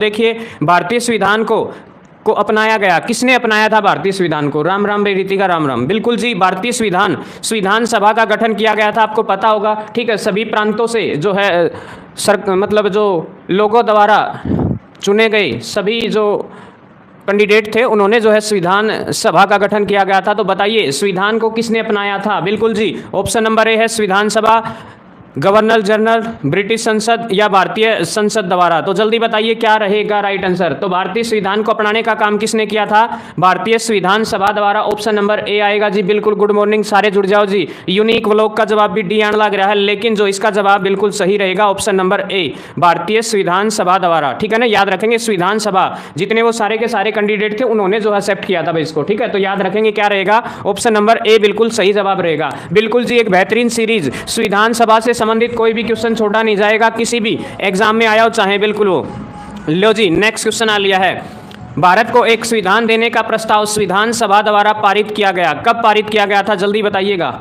देखिए भारतीय संविधान को अपनाया गया, किसने अपनाया था भारतीय संविधान को? राम राम रे रीतिका राम राम। बिल्कुल जी, भारतीय संविधान सभा का गठन किया गया था, आपको पता होगा। ठीक है, सभी प्रांतों से जो है मतलब जो लोगों द्वारा चुने गए सभी जो कैंडिडेट थे उन्होंने जो है संविधान सभा का गठन किया गया था। तो बताइए संविधान को किसने अपनाया था? बिल्कुल जी, ऑप्शन नंबर ए है संविधान सभा, गवर्नर जनरल, ब्रिटिश संसद या भारतीय संसद द्वारा। तो जल्दी बताइए क्या रहेगा राइट आंसर। तो भारतीय संविधान को अपनाने का काम किसने किया था? भारतीय संविधान सभा द्वारा। ऑप्शन नंबर ए आएगा जी। बिल्कुल, गुड मॉर्निंग, सारे जुड़ जाओ जी। यूनिक व्लॉग का जवाब भी डी आने लग रहा है, लेकिन जो इसका जवाब बिल्कुल सही रहेगा ऑप्शन नंबर ए, भारतीय संविधान सभा द्वारा। ठीक है ना, याद रखेंगे संविधान सभा, जितने वो सारे के सारे कैंडिडेट थे उन्होंने जो एक्सेप्ट किया था इसको। ठीक है, तो याद रखेंगे क्या रहेगा, ऑप्शन नंबर ए बिल्कुल सही जवाब रहेगा। बिल्कुल जी, एक बेहतरीन सीरीज, संविधान सभा से संबंधित कोई भी क्वेश्चन छोड़ा नहीं जाएगा, किसी भी एग्जाम में आया हो चाहे, बिल्कुल वो। लो जी, नेक्स्ट क्वेश्चन आ लिया है। भारत को एक संविधान देने का प्रस्ताव संविधान सभा द्वारा पारित किया गया, कब पारित किया गया था? जल्दी बताइएगा।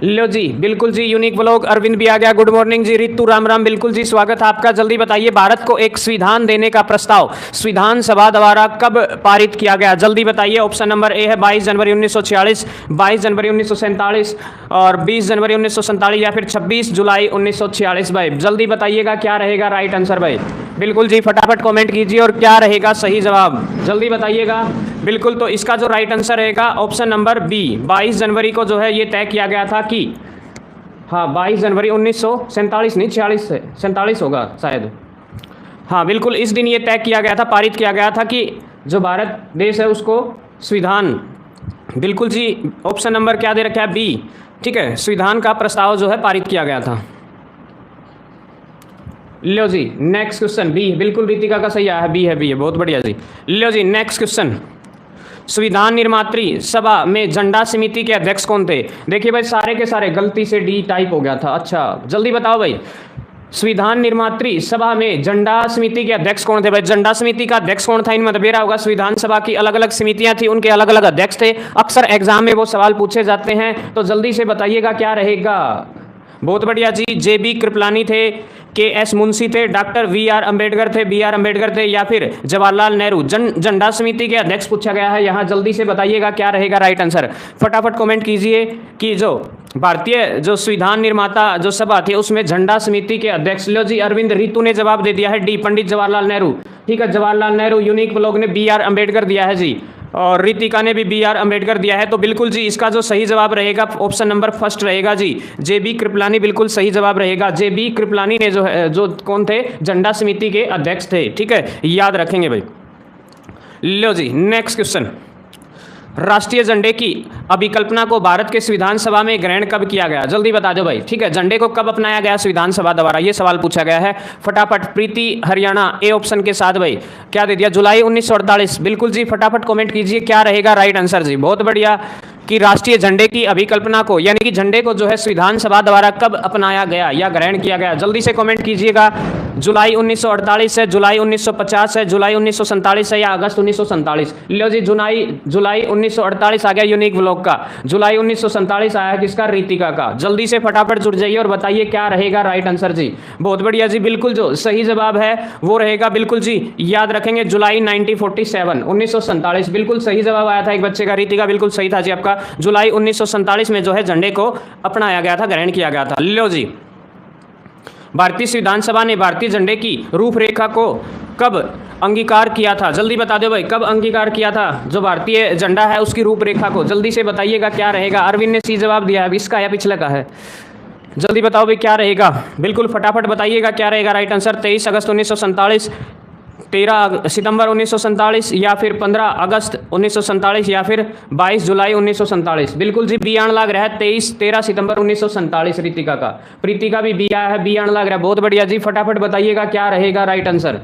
लो जी, बिल्कुल जी, यूनिक ब्लॉग अरविंद भी आ गया, गुड मॉर्निंग जी। रितु राम राम, बिल्कुल जी, स्वागत है आपका। जल्दी बताइए भारत को एक संविधान देने का प्रस्ताव संविधान सभा द्वारा कब पारित किया गया? जल्दी बताइए। ऑप्शन नंबर ए है 22 जनवरी 1946, 22 जनवरी 1947 और 20 जनवरी 1947 या फिर 26 जुलाई 1946। भाई जल्दी बताइएगा क्या रहेगा राइट आंसर भाई। बिल्कुल जी, फटाफट कमेंट कीजिए और क्या रहेगा सही जवाब, जल्दी बताइएगा। बिल्कुल, तो इसका जो राइट आंसर रहेगा ऑप्शन नंबर बी, 22 जनवरी को जो है ये तय किया गया था कि हाँ 22 जनवरी 1947 नहीं 46 से 47 होगा शायद। हाँ बिल्कुल, इस दिन ये तय किया गया था, पारित किया गया था कि जो भारत देश है उसको संविधान, बिल्कुल जी, ऑप्शन नंबर क्या दे रखा है? बी। ठीक है, संविधान का प्रस्ताव जो है पारित किया गया था। लो जी, नेक्स्ट क्वेश्चन बी, बिल्कुल रीतिका का सही आया है, बी है, बी है, बहुत बढ़िया जी। लो जी, नेक्स्ट क्वेश्चन, संविधान निर्मात्री सभा में झंडा समिति के अध्यक्ष कौन थे? देखिए भाई सारे के सारे गलती से डी टाइप हो गया था। अच्छा जल्दी बताओ भाई, संविधान निर्मात्री सभा में झंडा समिति के अध्यक्ष कौन थे? भाई झंडा समिति का अध्यक्ष कौन था? इन मतभेद होगा, संविधान सभा की अलग अलग समितियां थी, उनके अलग अलग अध्यक्ष थे। अक्सर एग्जाम में वो सवाल पूछे जाते हैं, तो जल्दी से बताइएगा क्या रहेगा। बहुत बढ़िया जी, JB कृपलानी थे, KS मुंशी थे, डॉक्टर VR अंबेडकर थे, BR अंबेडकर थे या फिर जवाहरलाल नेहरू। झंडा समिति के अध्यक्ष पूछा गया है यहाँ, जल्दी से बताइएगा क्या रहेगा राइट आंसर। फटाफट कमेंट कीजिए कि जो भारतीय जो संविधान निर्माता जो सभा थी उसमें झंडा समिति के अध्यक्ष। लो जी, अरविंद रितु ने जवाब दे दिया है डी, पंडित जवाहरलाल नेहरू। ठीक है, जवाहरलाल नेहरू। यूनिक ब्लॉग ने BR अंबेडकर दिया है जी, और रितिका ने भी BR अंबेडकर दिया है। तो बिल्कुल जी, इसका जो सही जवाब रहेगा ऑप्शन नंबर फर्स्ट रहेगा जी, JB कृपलानी बिल्कुल सही जवाब रहेगा। JB कृपलानी ने जो कौन थे? झंडा समिति के अध्यक्ष थे। ठीक है, याद रखेंगे भाई। लो जी, नेक्स्ट क्वेश्चन, राष्ट्रीय झंडे की अभिकल्पना को भारत के संविधान सभा में ग्रहण कब किया गया? जल्दी बता दो भाई। ठीक है, झंडे को कब अपनाया गया संविधान सभा द्वारा, ये सवाल पूछा गया है। फटाफट, प्रीति हरियाणा ए ऑप्शन के साथ भाई क्या दे दिया? जुलाई 1948। बिल्कुल जी, फटाफट कमेंट कीजिए क्या रहेगा राइट आंसर जी। बहुत बढ़िया, कि राष्ट्रीय झंडे की अभिकल्पना को यानी कि झंडे को जो है संविधान सभा द्वारा कब अपनाया गया या ग्रहण किया गया? जल्दी से कमेंट कीजिएगा। जुलाई 1948 है, जुलाई 1950 है, जुलाई 1947 है या अगस्त 1947? लो जी, जुलाई 1948 आ गया यूनिक ब्लॉग का, जुलाई 1947 आया किसका? रीतिका का। जल्दी से फटाफट जुड़ जाइए और बताइए क्या रहेगा राइट आंसर जी। बहुत बढ़िया जी, बिल्कुल जो सही जवाब है वो रहेगा, बिल्कुल जी याद रखेंगे, जुलाई 1947 बिल्कुल सही जवाब आया था एक बच्चे का। रीतिका बिल्कुल सही था जी आपका, जुलाई 1947 में जो है झंडे को अपनाया गया था, ग्रहण किया गया था। लो जी, भारतीय संविधान सभा ने भारतीय झंडे की रूपरेखा को कब अंगीकार किया था? जल्दी बता दो भाई, कब अंगीकार किया था जो भारतीय झंडा है उसकी रूपरेखा को? जल्दी से बताइएगा क्या रहेगा। अरविंद ने सी जवाब दिया है, इसका या पिछले का है? जल्दी बताओ भाई क्या रहेगा, बिल्कुल फटाफट बताइएगा क्या रहेगा राइट आंसर। 23 अगस्त 1947, 13 सितंबर 1947 या फिर 15 अगस्त 1947 या फिर 22 जुलाई 1947? बिल्कुल जी, बी आने लग रहा है 13 सितंबर 1947 रीतिका का। प्रीतिका भी बी आया है, बी आने लग रहा है। बहुत बढ़िया जी, फटाफट बताइएगा क्या रहेगा राइट आंसर।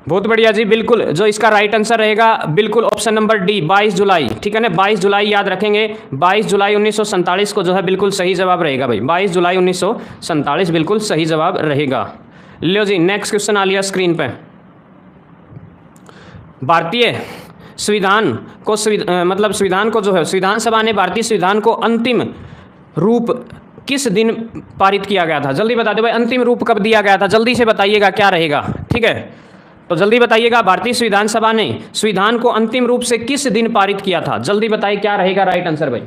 बहुत बढ़िया जी, बिल्कुल जो इसका राइट आंसर रहेगा बिल्कुल ऑप्शन नंबर डी, 22 जुलाई। ठीक है ना, 22 जुलाई याद रखेंगे, 22 जुलाई 1947 को जो है बिल्कुल सही जवाब रहेगा भाई। 22 जुलाई 1947 बिल्कुल सही जवाब रहेगा। लो जी, नेक्स्ट क्वेश्चन आ लिया स्क्रीन पे। भारतीय संविधान को मतलब संविधान को जो है संविधान सभा ने भारतीय संविधान को अंतिम रूप किस दिन पारित किया गया था? जल्दी बता दो भाई, अंतिम रूप कब दिया गया था? जल्दी से बताइएगा क्या रहेगा। ठीक है, तो जल्दी बताइएगा, भारतीय संविधान सभा ने संविधान को अंतिम रूप से किस दिन पारित किया था? जल्दी बताइए क्या रहेगा राइट आंसर भाई।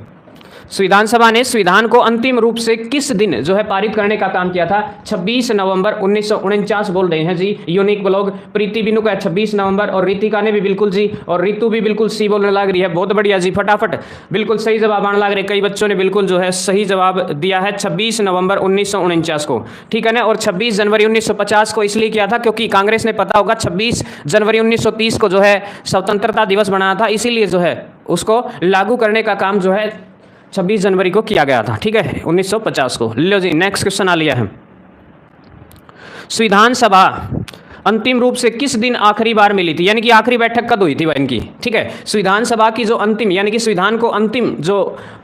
संविधान सभा ने संविधान को अंतिम रूप से किस दिन जो है पारित करने का काम किया था? 26 नवंबर 1949 बोल रहे हैं जी यूनिक ब्लॉग। प्रीति बिनु का 26 नवंबर और रितिका ने भी बिल्कुल जी, और रितु भी बिल्कुल सी बोलने लग रही है। बहुत बढ़िया जी, फटाफट बिल्कुल सही जवाब आने लग रहे। कई बच्चों ने बिल्कुल जो है सही जवाब दिया है 26 नवंबर 1949 को, ठीक है ना। और 26 जनवरी 1950 को इसलिए किया था क्योंकि कांग्रेस ने, पता होगा, 26 जनवरी 1930 को जो है स्वतंत्रता दिवस बनाया था, इसीलिए जो है उसको लागू करने का काम जो है 26 जनवरी को किया गया था, ठीक है, 1950 को। लो जी नेक्स्ट क्वेश्चन आ लिया है। संविधान सभा अंतिम रूप से किस दिन आखिरी बार मिली थी, यानी कि आखिरी बैठक कब हुई थी इनकी, ठीक है। संविधान सभा की जो अंतिम, यानी कि संविधान को अंतिम जो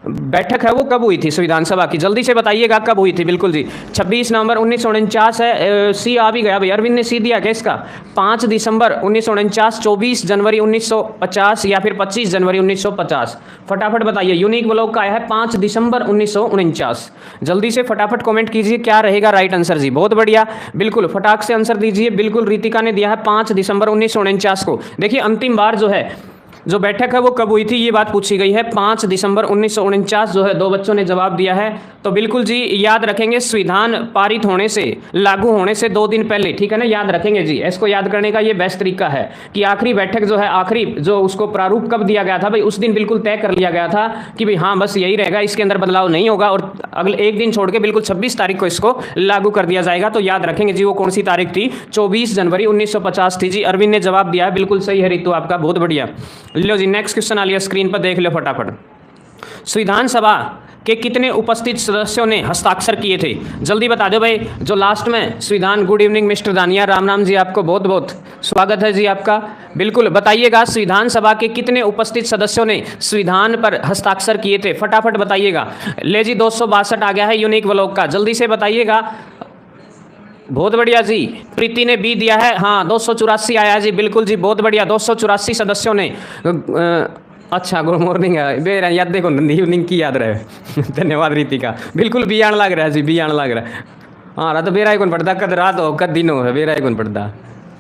बैठक है वो कब हुई थी संविधान सभा की? जल्दी से बताइएगा कब हुई थी। बिल्कुल जी 26 नवंबर 1949 है। सी आ भी गया भाई, अरविंद ने सी दिया क्या इसका? 5 दिसंबर 1949, 24 जनवरी 1950 या फिर 25 जनवरी 1950? फटाफट बताइए। यूनिक ब्लॉग का आया है 5 दिसंबर 1949। जल्दी से फटाफट कॉमेंट कीजिए क्या रहेगा राइट आंसर जी। बहुत बढ़िया, बिल्कुल फटाक से आंसर दीजिए। बिल्कुल रितिका ने दिया है 5 दिसंबर 1949 को। देखिए अंतिम बार जो है जो बैठक है वो कब हुई थी ये बात पूछी गई है। 5 दिसंबर 1949 जो है, दो बच्चों ने जवाब दिया है। तो बिल्कुल जी याद रखेंगे, संविधान पारित होने से, लागू होने से 2 दिन पहले, ठीक है ना, याद रखेंगे जी। इसको याद करने का ये बेस्ट तरीका है कि आखिरी बैठक जो है, आखिरी जो उसको प्रारूप कब दिया गया था भाई, उस दिन बिल्कुल तय कर लिया गया था कि भाई हाँ बस यही रहेगा, इसके अंदर बदलाव नहीं होगा, और अगले एक दिन छोड़ के बिल्कुल 26 तारीख को इसको लागू कर दिया जाएगा। तो याद रखेंगे जी वो कौन सी तारीख थी? 24 जनवरी 1950 थी जी। अरविंद ने जवाब दिया है, बिल्कुल सही है रितु आपका, बहुत बढ़िया। लो जी नेक्स्ट क्वेश्चन आ लिया स्क्रीन पर, देख लो फटाफट। संविधान सभा के कितने उपस्थित सदस्यों ने हस्ताक्षर किए थे? जल्दी बता दो भाई। जो लास्ट में संविधान, गुड इवनिंग मिस्टर दानिया, राम राम जी, आपको बहुत बहुत स्वागत है जी आपका। बिल्कुल बताइएगा संविधान सभा के कितने उपस्थित सदस्यों ने संविधान पर हस्ताक्षर किए थे? फटाफट बताइएगा। ले जी 262 आ गया है यूनिक ब्लॉग का, जल्दी से बताइएगा। बहुत बढ़िया जी, प्रीति ने बी दिया है। हाँ 284 आया जी, बिल्कुल जी बहुत बढ़िया। 284 सदस्यों ने अच्छा गुड मॉर्निंग है याद देखो इवनिंग की याद रहे धन्यवाद रितिका। बिल्कुल बी आने लग रहा है जी, बी आने लग रहा है। हाँ रात बेरा कौन पड़ता, कद रात हो कद दिन हो, बेरा कौन पड़ता,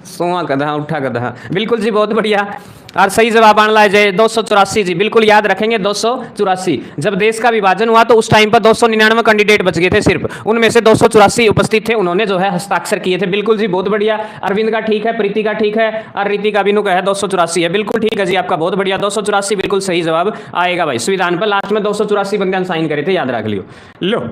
सोआ कदा उठा कदा। बिल्कुल जी बहुत बढ़िया, और सही जवाब आने लगा जाए 284 जी। बिल्कुल याद रखेंगे 284। जब देश का विभाजन हुआ तो उस टाइम पर 299 कैंडिडेट बच गए थे सिर्फ, उनमें से 284 उपस्थित थे, उन्होंने जो है हस्ताक्षर किए थे। बिल्कुल जी बहुत बढ़िया। अरविंद का ठीक है, प्रीति का ठीक है, और रितिका बिनु का है 284 है। बिल्कुल ठीक है जी आपका, बहुत बढ़िया। 284 बिल्कुल सही जवाब आएगा भाई। संविधान पर लास्ट में 284 बंदे साइन करे थे, याद रख लियो। लो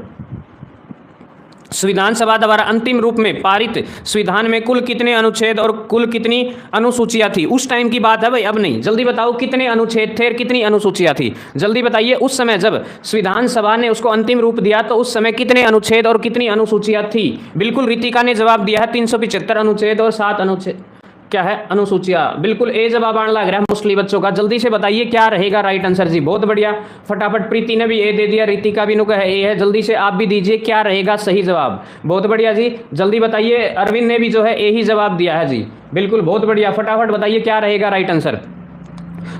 संविधान सभा द्वारा अंतिम रूप में पारित संविधान में कुल कितने अनुच्छेद और कुल कितनी अनुसूचियां थी? उस टाइम की बात है भाई, अब नहीं। जल्दी बताओ कितने अनुच्छेद थे और कितनी अनुसूचियां थी? जल्दी बताइए। उस समय जब संविधान सभा ने उसको अंतिम रूप दिया तो उस समय कितने अनुच्छेद और कितनी अनुसूचियां थी? बिल्कुल रितिका ने जवाब दिया है 375 अनुच्छेद और 7 अनुच्छेद क्या है अनुसूचियां। बिल्कुल ए जवाब आने लग रहा है मोस्टली बच्चों का। जल्दी से बताइए क्या रहेगा राइट आंसर जी। बहुत बढ़िया, फटाफट प्रीति ने भी ए दे दिया, रितिका भी नुका है ए है। जल्दी से आप भी दीजिए क्या रहेगा सही जवाब। बहुत बढ़िया जी, जल्दी बताइए। अरविंद ने भी जो है ए ही जवाब दिया है जी। बिल्कुल बहुत बढ़िया, फटाफट बताइए क्या रहेगा राइट आंसर।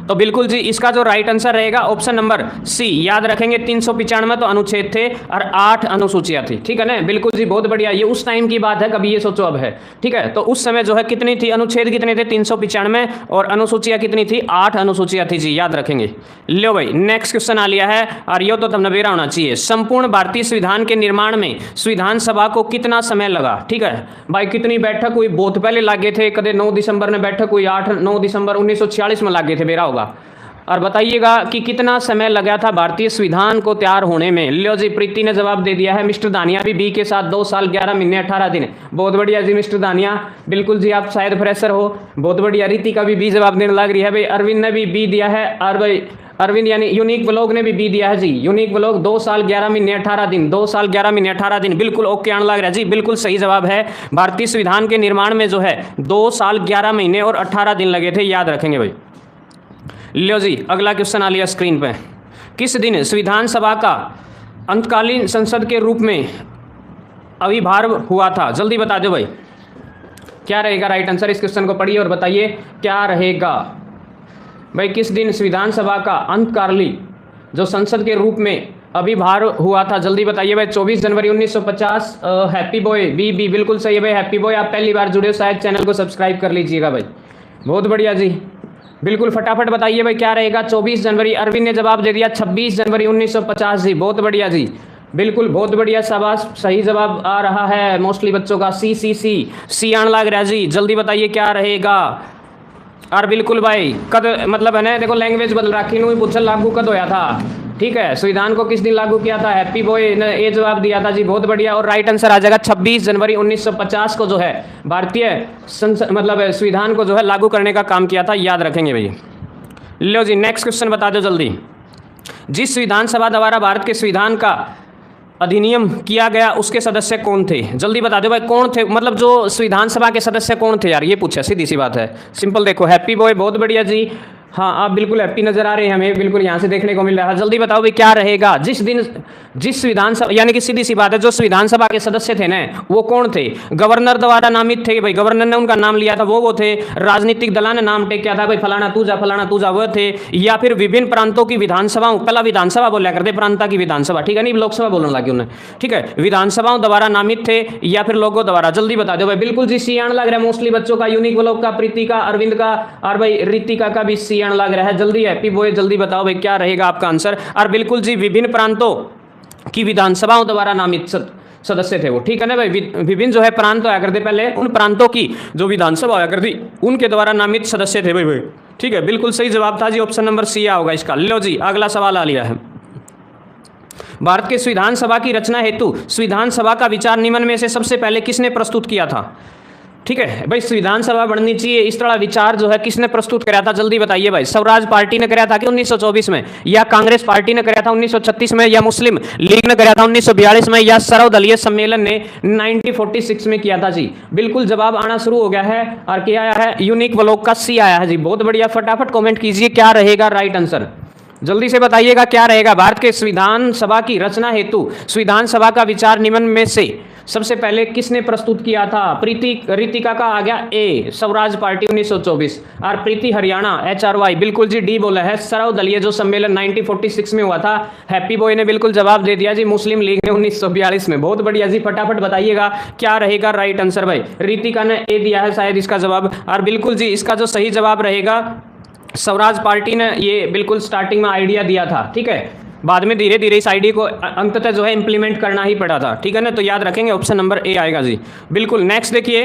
तो बिल्कुल जी इसका जो राइट आंसर रहेगा ऑप्शन नंबर सी। याद रखेंगे 395 तो अनुच्छेद थे और 8 अनुसूचियां थी, ठीक है ना। बिल्कुल जी बहुत बढ़िया। ये उस टाइम की बात है, कभी ये सोचो अब है, ठीक है। तो उस समय जो है कितनी थी अनुच्छेद, कितने थे 395, और अनुसूचियां कितनी थी 8 अनुसूचियां थी जी, याद रखेंगे। लो भाई नेक्स्ट क्वेश्चन आ लिया है, और ये तो तब नबेरा होना चाहिए। संपूर्ण भारतीय संविधान के निर्माण में संविधान सभा को कितना समय लगा? ठीक है भाई, कितनी बैठक हुई? बहुत पहले लागे थे, कदे 9 दिसंबर में बैठक हुई, 8-9 दिसंबर 1946 में लागे थे, बेरा होगा। और बताइएगा कि कितना समय लगा था भारतीय संविधान को तैयार होने में। लियो जी प्रीति ने जवाब दे दिया है, मिस्टर दानिया भी बी के साथ 2 साल 11 महीने 18 दिन। बहुत बढ़िया जी मिस्टर दानिया, बिल्कुल जी आप शायद फ्रेशर हो, बहुत बढ़िया। रीति का भी बी जवाब देने लग रही है भाई। अरविंद ने भी बी दिया है, और भाई अरविंद यानी यूनिक ब्लॉग ने भी बी दिया है जी। यूनिक ब्लॉग 2 साल 11 महीने 18 दिन, 2 साल 11 महीने 18 दिन, बिल्कुल ओके आने लग रहा है जी। बिल्कुल सही जवाब है। भारतीय संविधान के निर्माण में जो है 2 साल 11 महीने और 18 दिन लगे थे, याद रखेंगे भाई। लियो जी अगला क्वेश्चन आ लिया स्क्रीन पे। किस दिन संविधान सभा का अंतकालीन संसद के रूप में आविर्भाव हुआ था? जल्दी बता दो भाई क्या रहेगा राइट आंसर। इस क्वेश्चन को पढ़िए और बताइए क्या रहेगा भाई। किस दिन संविधान सभा का अंतकालीन जो संसद के रूप में अभी बाहर हुआ था, जल्दी बताइए भाई। 24 जनवरी 1950। हैप्पी बॉय बी बिल्कुल सही है भाई। हैप्पी बॉय, आप पहली बार जुड़े हो शायद, चैनल को सब्सक्राइब कर लीजिएगा भाई। बहुत बढ़िया जी, बिल्कुल फटाफट बताइए भाई क्या रहेगा। 24 जनवरी, अरविंद ने जवाब दे दिया 26 जनवरी 1950 जी। बहुत बढ़िया जी, बिल्कुल बहुत बढ़िया, शाबाश। सही जवाब आ रहा है मोस्टली बच्चों का, सी आने लग रहा है जी। जल्दी बताइए क्या रहेगा। और बिल्कुल भाई कद मतलब है ना, देखो लैंग्वेज बदल रखी नु पूछल लागू कद होया था। ठीक है, संविधान को किस दिन लागू किया था? हैप्पी बॉय ने ये जवाब दिया था जी। बहुत बढ़िया, और राइट आंसर आ जाएगा 26 जनवरी 1950 को जो है भारतीय संसद मतलब संविधान को जो है लागू करने का काम किया था, याद रखेंगे भैया। लो जी नेक्स्ट क्वेश्चन बता दो जल्दी। जिस विधानसभा द्वारा भारत के संविधान का अधिनियम किया गया उसके सदस्य कौन थे? जल्दी बता दो भाई कौन थे, मतलब जो संविधान सभा के सदस्य कौन थे यार, ये पूछा, सीधी सी बात है, सिंपल। देखो हैप्पी बॉय, बहुत बढ़िया जी। हाँ आप बिल्कुल हैप्पी नजर आ रहे हैं हमें, बिल्कुल यहाँ से देखने को मिल रहा है। जल्दी बताओ भाई क्या रहेगा। जिस विधानसभा, यानी कि सीधी सी बात है, जो विधानसभा के सदस्य थे ना वो कौन थे? गवर्नर द्वारा नामित थे भाई, गवर्नर ने उनका नाम लिया था, वो थे। राजनीतिक दलों ने नाम टेक किया था भाई, फलाना तू जा, वो थे। या फिर विभिन्न प्रांतों की विधानसभाओं, पहला विधानसभा बोला करते, प्रांता की विधानसभा, ठीक है, नहीं लोकसभा बोलने लगे उन्हें, ठीक है, विधानसभाओं द्वारा नामित थे या फिर लोगों द्वारा। जल्दी बता दो भाई। बिल्कुल जी सी आने लग रहा है मोस्टली बच्चों का, यूनिक व्लॉग का, प्रीति का, अरविंद का और भाई रितिका का भी सी आने लग रहा है। जल्दी हैप्पी बॉय जल्दी बताओ भाई क्या रहेगा आपका आंसर। और बिल्कुल जी विभिन्न प्रांतों की विधानसभाओं द्वारा नामित सदस्य थे वो, ठीक है ना भाई। विभिन्न जो है प्रांत होया करते, पहले उन प्रांतों की जो विधानसभा होया करती उनके द्वारा नामित सदस्य थे भाई, ठीक है, बिल्कुल सही जवाब था जी। ऑप्शन नंबर सी होगा इसका। लो जी अगला सवाल आ लिया है। भारत के संविधान सभा की रचना हेतु संविधान सभा का विचार निम्न में से सबसे पहले किसने प्रस्तुत किया था? ठीक है भाई, संविधान सभा बननी चाहिए इस तरह विचार जो है किसने प्रस्तुत कराया था? जल्दी बताइए भाई। स्वराज पार्टी ने कराया था कि 1924 में, या कांग्रेस पार्टी ने कराया था 1936 में, या मुस्लिम लीग ने कराया था 1942 में, या सर्वदलीय सम्मेलन ने 1946 में किया था जी। बिल्कुल जवाब आना शुरू हो गया है। और क्या आया है? यूनिक व्लॉग का सी आया है जी। बहुत बढ़िया, फटाफट कॉमेंट कीजिए क्या रहेगा राइट आंसर, जल्दी से बताइएगा क्या रहेगा। भारत के संविधान सभा की रचना हेतु संविधान सभा का विचार निम्न में से सबसे पहले किसने प्रस्तुत किया था? प्रीति रितिका का आ गया ए, स्वराज पार्टी 1924, और प्रीति हरियाणा HRY, बिल्कुल जी डी बोला है, सर्वदलीय जो सम्मेलन 1946 में हुआ था। हैप्पी बॉय ने बिल्कुल जवाब दे दिया जी, मुस्लिम लीग ने 1942 में। बहुत बढ़िया जी, फटाफट बताइएगा क्या रहेगा राइट आंसर भाई। रितिका ने ए दिया है शायद इसका जवाब, और बिल्कुल जी इसका जो सही जवाब रहेगा स्वराज पार्टी ने ये बिल्कुल स्टार्टिंग में आइडिया दिया था, ठीक है, बाद में धीरे धीरे इस आइडिया को अंततः जो है इंप्लीमेंट करना ही पड़ा था, ठीक है ना। तो याद रखेंगे ऑप्शन नंबर ए आएगा जी। बिल्कुल नेक्स्ट देखिए,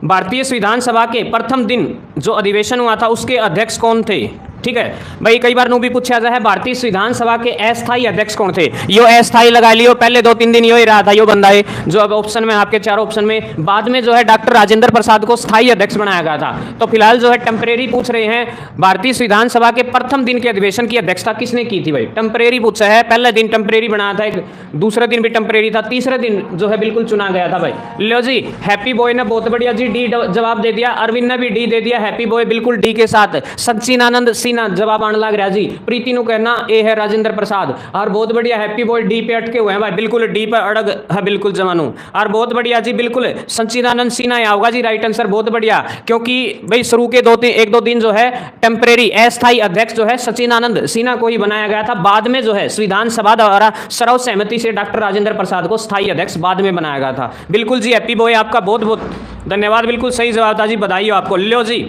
भारतीय संविधान सभा के प्रथम दिन जो अधिवेशन हुआ था उसके अध्यक्ष कौन थे? ठीक है भाई, कई बार नो भी पूछा जाता है भारतीय संविधान सभा के अस्थायी अध्यक्ष कौन थे? यो अस्थायी लगा लियो, पहले 2-3 दिन यो ही रहा था, यो बंदा है जो अब ऑप्शन में आपके चारों ऑप्शन में, बाद में जो है डॉक्टर राजेंद्र प्रसाद को स्थायी अध्यक्ष बनाया गया था। तो फिलहाल जो है टेम्परेरी पूछ रहे हैं, भारतीय संविधान सभा के प्रथम दिन के अधिवेशन की अध्यक्षता किसने की थी भाई? टेम्परेरी पूछा है, पहले दिन टेम्परेरी बनाया था, एक दूसरे दिन भी टेम्परेरी था, तीसरे दिन जो है बिल्कुल चुना गया था भाई। लो जी हैप्पी बॉय ने बहुत बढ़िया जी डी जवाब दे दिया, अरविंद ने भी डी दे दिया, हैप्पी बॉय बिल्कुल डी के साथ, सच्चिदानंद सिन्हा जवाब आने लग रहा जी। प्रीति नु कहना ए है राजेंद्र प्रसाद, और बहुत बढ़िया हैप्पी बॉय डी पे अटके हुए हैं भाई, बिल्कुल डी पे अड़ग है बिल्कुल जवानू। और बहुत बढ़िया जी, बिल्कुल सच्चिदानंद सिन्हा होगा जी राइट आंसर। बहुत बढ़िया, क्योंकि भाई शुरू के 1-2 दिन जो है टेम्परेरी अस्थायी अध्यक्ष जो है सच्चिदानंद सिन्हा को ही बनाया गया था, बाद में जो है संविधान सभा द्वारा सर्वसहमति से डॉक्टर राजेंद्र प्रसाद को स्थायी अध्यक्ष बाद में बनाया गया था। बिल्कुल जी हैप्पी बॉय आपका बहुत बहुत धन्यवाद, बिल्कुल सही जवाब था जी, बधाई हो आपको। लो जी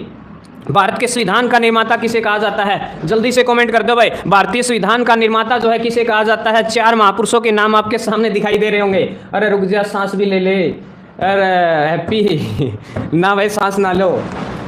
भारत के संविधान का निर्माता किसे कहा जाता है? जल्दी से कमेंट कर दो भाई, भारतीय संविधान का निर्माता जो है किसे कहा जाता है? 4 महापुरुषों के नाम आपके सामने दिखाई दे रहे होंगे। अरे रुक जा, सांस भी ले ले, अरे हैप्पी ना भाई, सांस ना लो,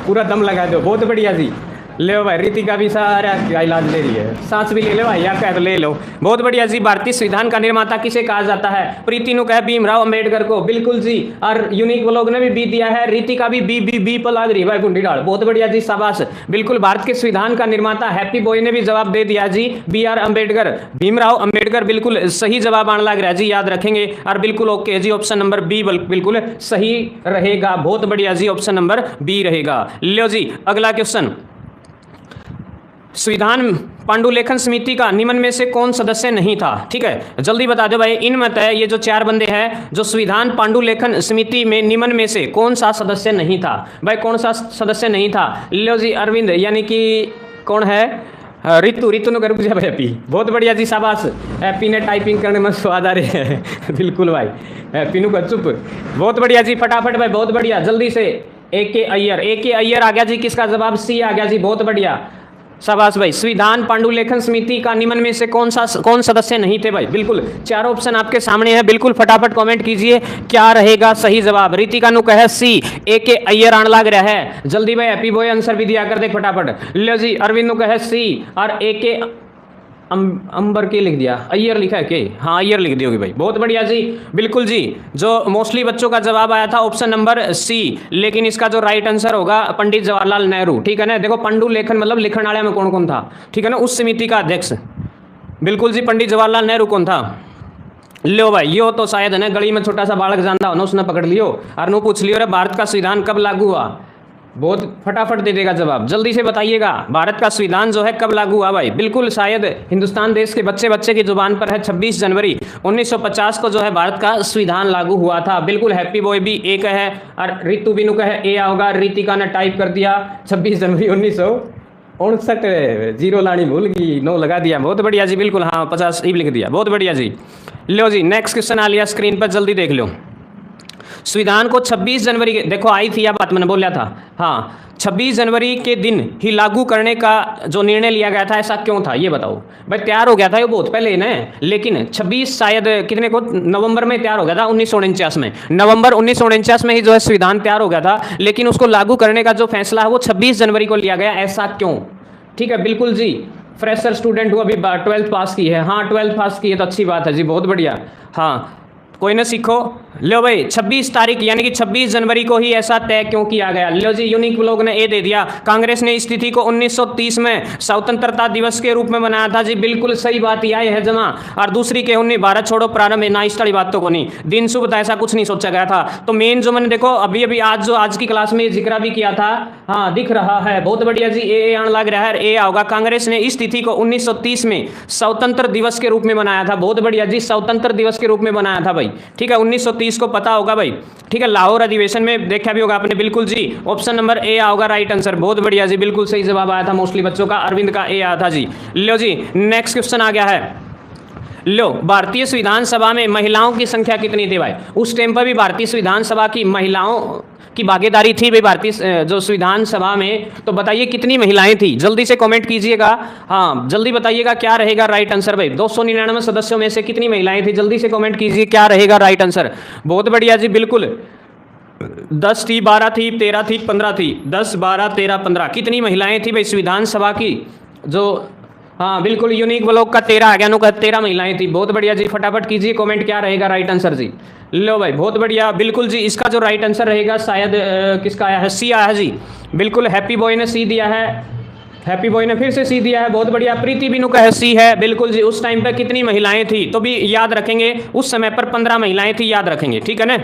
पूरा दम लगा दो। बहुत बढ़िया जी, ले भाई, रितिका भी सारा इलाज ले रही है, सांस भी ले लो भाई, या कह तो ले लो। बहुत बढ़िया जी, भारतीय संविधान का निर्माता किसे कहा जाता है? प्रीति नु कहे भीमराव अंबेडकर को, बिल्कुल जी, और यूनिक व्लॉग ने भी बी दिया है, रितिका भी बी पर लाग रही भाई गुंडी डाल। बहुत बढ़िया जी, शाबाश। बिल्कुल भारत के संविधान का निर्माता हैप्पी बॉय ने भी जवाब दे दिया जी, BR अम्बेडकर, भीमराव अंबेडकर, बिल्कुल सही जवाब आने लग रहा है जी, याद रखेंगे। और बिल्कुल ओके जी, ऑप्शन नंबर बी बिल्कुल सही रहेगा। बहुत बढ़िया जी, ऑप्शन नंबर बी रहेगा। लो जी अगला क्वेश्चन, संविधान पांडुलेखन समिति का निम्न में से कौन सदस्य नहीं था? ठीक है जल्दी बता दो भाई, इन मत है ये जो 4 बंदे हैं, जो संविधान पांडुलेखन समिति में निम्न में से कौन सा सदस्य नहीं था भाई? कौन सा सदस्य नहीं था? लो जी अरविंद, यानी कि कौन है? रितु रितु ने करूँ भाई हैप्पी, बहुत बढ़िया जी, शाबाश। हैप्पी ने टाइपिंग करने में स्वाद आ रहे हैं बिल्कुल भाई, हैप्पी नु कर चुप, बहुत बढ़िया जी, फटाफट भाई, बहुत बढ़िया, जल्दी से। AK अय्यर, AK अय्यर आ गया जी, किसका जवाब सी आ गया जी, बहुत बढ़िया, शाबाश भाई। संविधान पांडुलेखन समिति का निम्न में से कौन सदस्य नहीं थे भाई, बिल्कुल चार ऑप्शन आपके सामने है, बिल्कुल फटाफट कमेंट कीजिए क्या रहेगा सही जवाब। रितिका नु कहे सी, AK अय्यर आने लग रहा है, जल्दी भाई हैप्पी बॉय आंसर भी दिया कर दे फटाफट। लो जी, अरविंद नु कहे सी, और AK अंबर के लिख दिया, अय्यर लिखा है के, हाँ अय्यर लिख दी होगी भाई, बहुत बढ़िया जी, बिल्कुल जी। जो मोस्टली बच्चों का जवाब आया था ऑप्शन नंबर सी, लेकिन इसका जो राइट आंसर होगा पंडित जवाहरलाल नेहरू, ठीक है ना। देखो पंडु लेखन मतलब लिखण वाले में कौन कौन था, ठीक है ना, उस समिति का अध्यक्ष, बिल्कुल जी, पंडित जवाहरलाल नेहरू कौन था। लो भाई, यो तो शायद है ना गली में छोटा सा बालक जानता हो ना, उसने पकड़ लियो और नो पूछ लियो, अरे भारत का संविधान कब लागू हुआ, बहुत फटाफट दे देगा जवाब, जल्दी से बताइएगा, भारत का संविधान जो है कब लागू हुआ भाई। बिल्कुल शायद हिंदुस्तान देश के बच्चे बच्चे की जुबान पर है, 26 जनवरी 1950 को जो है भारत का संविधान लागू हुआ था, बिल्कुल। हैप्पी बॉय भी एक है, और रितु बिनु का है ए होगा, रितिका ने टाइप कर दिया 26 जनवरी 1959, जीरो लानी भूल गई, 9 लगा दिया, बहुत बढ़िया जी, बिल्कुल हाँ 50 ई लिख दिया, बहुत बढ़िया जी। लो जी, नेक्स्ट क्वेश्चन आ लिया स्क्रीन पर, जल्दी देख लो। संविधान को 26 जनवरी के, देखो आई थी यह बात मैंने बोला था, हाँ 26 जनवरी के दिन ही लागू करने का जो निर्णय लिया गया था, ऐसा क्यों था ये बताओ भाई। तैयार हो गया था ये बहुत पहले ना, लेकिन 26 शायद कितने को, नवंबर में तैयार हो गया था 1949 में, नवंबर 1949 में ही जो है संविधान तैयार हो गया था, लेकिन उसको लागू करने का जो फैसला है वो 26 जनवरी को लिया गया, ऐसा क्यों, ठीक है, बिल्कुल जी। फ्रेशर स्टूडेंट हूँ, अभी 12th पास की है, हाँ 12th पास की है तो अच्छी बात है जी, बहुत बढ़िया, हाँ कोई ना सीखो। लो भाई 26 तारीख यानी कि 26 जनवरी को ही ऐसा तय क्यों किया गया। लो जी, यूनिक लोग ने ए दे दिया, कांग्रेस ने इस तिथि को 1930 में स्वतंत्रता दिवस के रूप में मनाया था जी, बिल्कुल सही बात यह है जमा। और दूसरी के 19 भारत छोड़ो प्रारंभ ना, इस वाली बात तो को नहीं, दिन शुभ था, ऐसा कुछ नहीं सोचा गया था। तो मेन जो मैंने देखो अभी अभी आज की क्लास में जिक्र भी किया था, हाँ दिख रहा है, बहुत बढ़िया जी, ए आने लग रहा है, ए होगा। कांग्रेस ने इस तिथि को 1930 में स्वतंत्र दिवस के रूप में मनाया था, बहुत बढ़िया जी, स्वतंत्र दिवस के रूप में मनाया था भाई, ठीक है, 1930 को पता होगा भाई, ठीक है, लाहौर अधिवेशन में देखा भी होगा आपने, बिल्कुल जी, ऑप्शन नंबर ए होगा राइट आंसर, बहुत बढ़िया जी, बिल्कुल सही जवाब आया था मोस्टली बच्चों का, अरविंद का ए आया था जी। लो जी, नेक्स्ट क्वेश्चन आ गया है। लो, भारतीय संविधान सभा में महिलाओं की संख्या कितनी थी भाई। उस टाइम पर भी भारतीय संविधान सभा की महिलाओं की भागीदारी थी भाई, भारतीय जो संविधान सभा में, तो बताइए कितनी महिलाएं थी, जल्दी से कमेंट कीजिएगा, हाँ जल्दी बताइएगा क्या रहेगा राइट आंसर भाई। 299 सदस्यों में से कितनी महिलाएं थी, जल्दी से कमेंट कीजिए क्या रहेगा राइट आंसर, बहुत बढ़िया जी, बिल्कुल 10 थी, 12 थी, 13 थी, 15 थी, 10 12 13 15, कितनी महिलाएं थी भाई संविधान सभा की जो, हाँ बिल्कुल यूनिक ब्लॉक का 13 आ गया, नो 13 महिलाएं थी, बहुत बढ़िया जी, फटाफट कीजिए कमेंट क्या रहेगा राइट आंसर जी। लो भाई बहुत बढ़िया, बिल्कुल जी, इसका जो राइट आंसर रहेगा शायद किसका आया है, सी आया है जी, बिल्कुल हैप्पी बॉय ने सी दिया है, हैप्पी बॉय ने फिर से सी दिया है, बहुत बढ़िया। प्रीति बिनु का है सी है, बिल्कुल जी। उस टाइम पे कितनी महिलाएं थी तो भी याद रखेंगे, उस समय पर 15 महिलाएं थी, याद रखेंगे, ठीक है ना।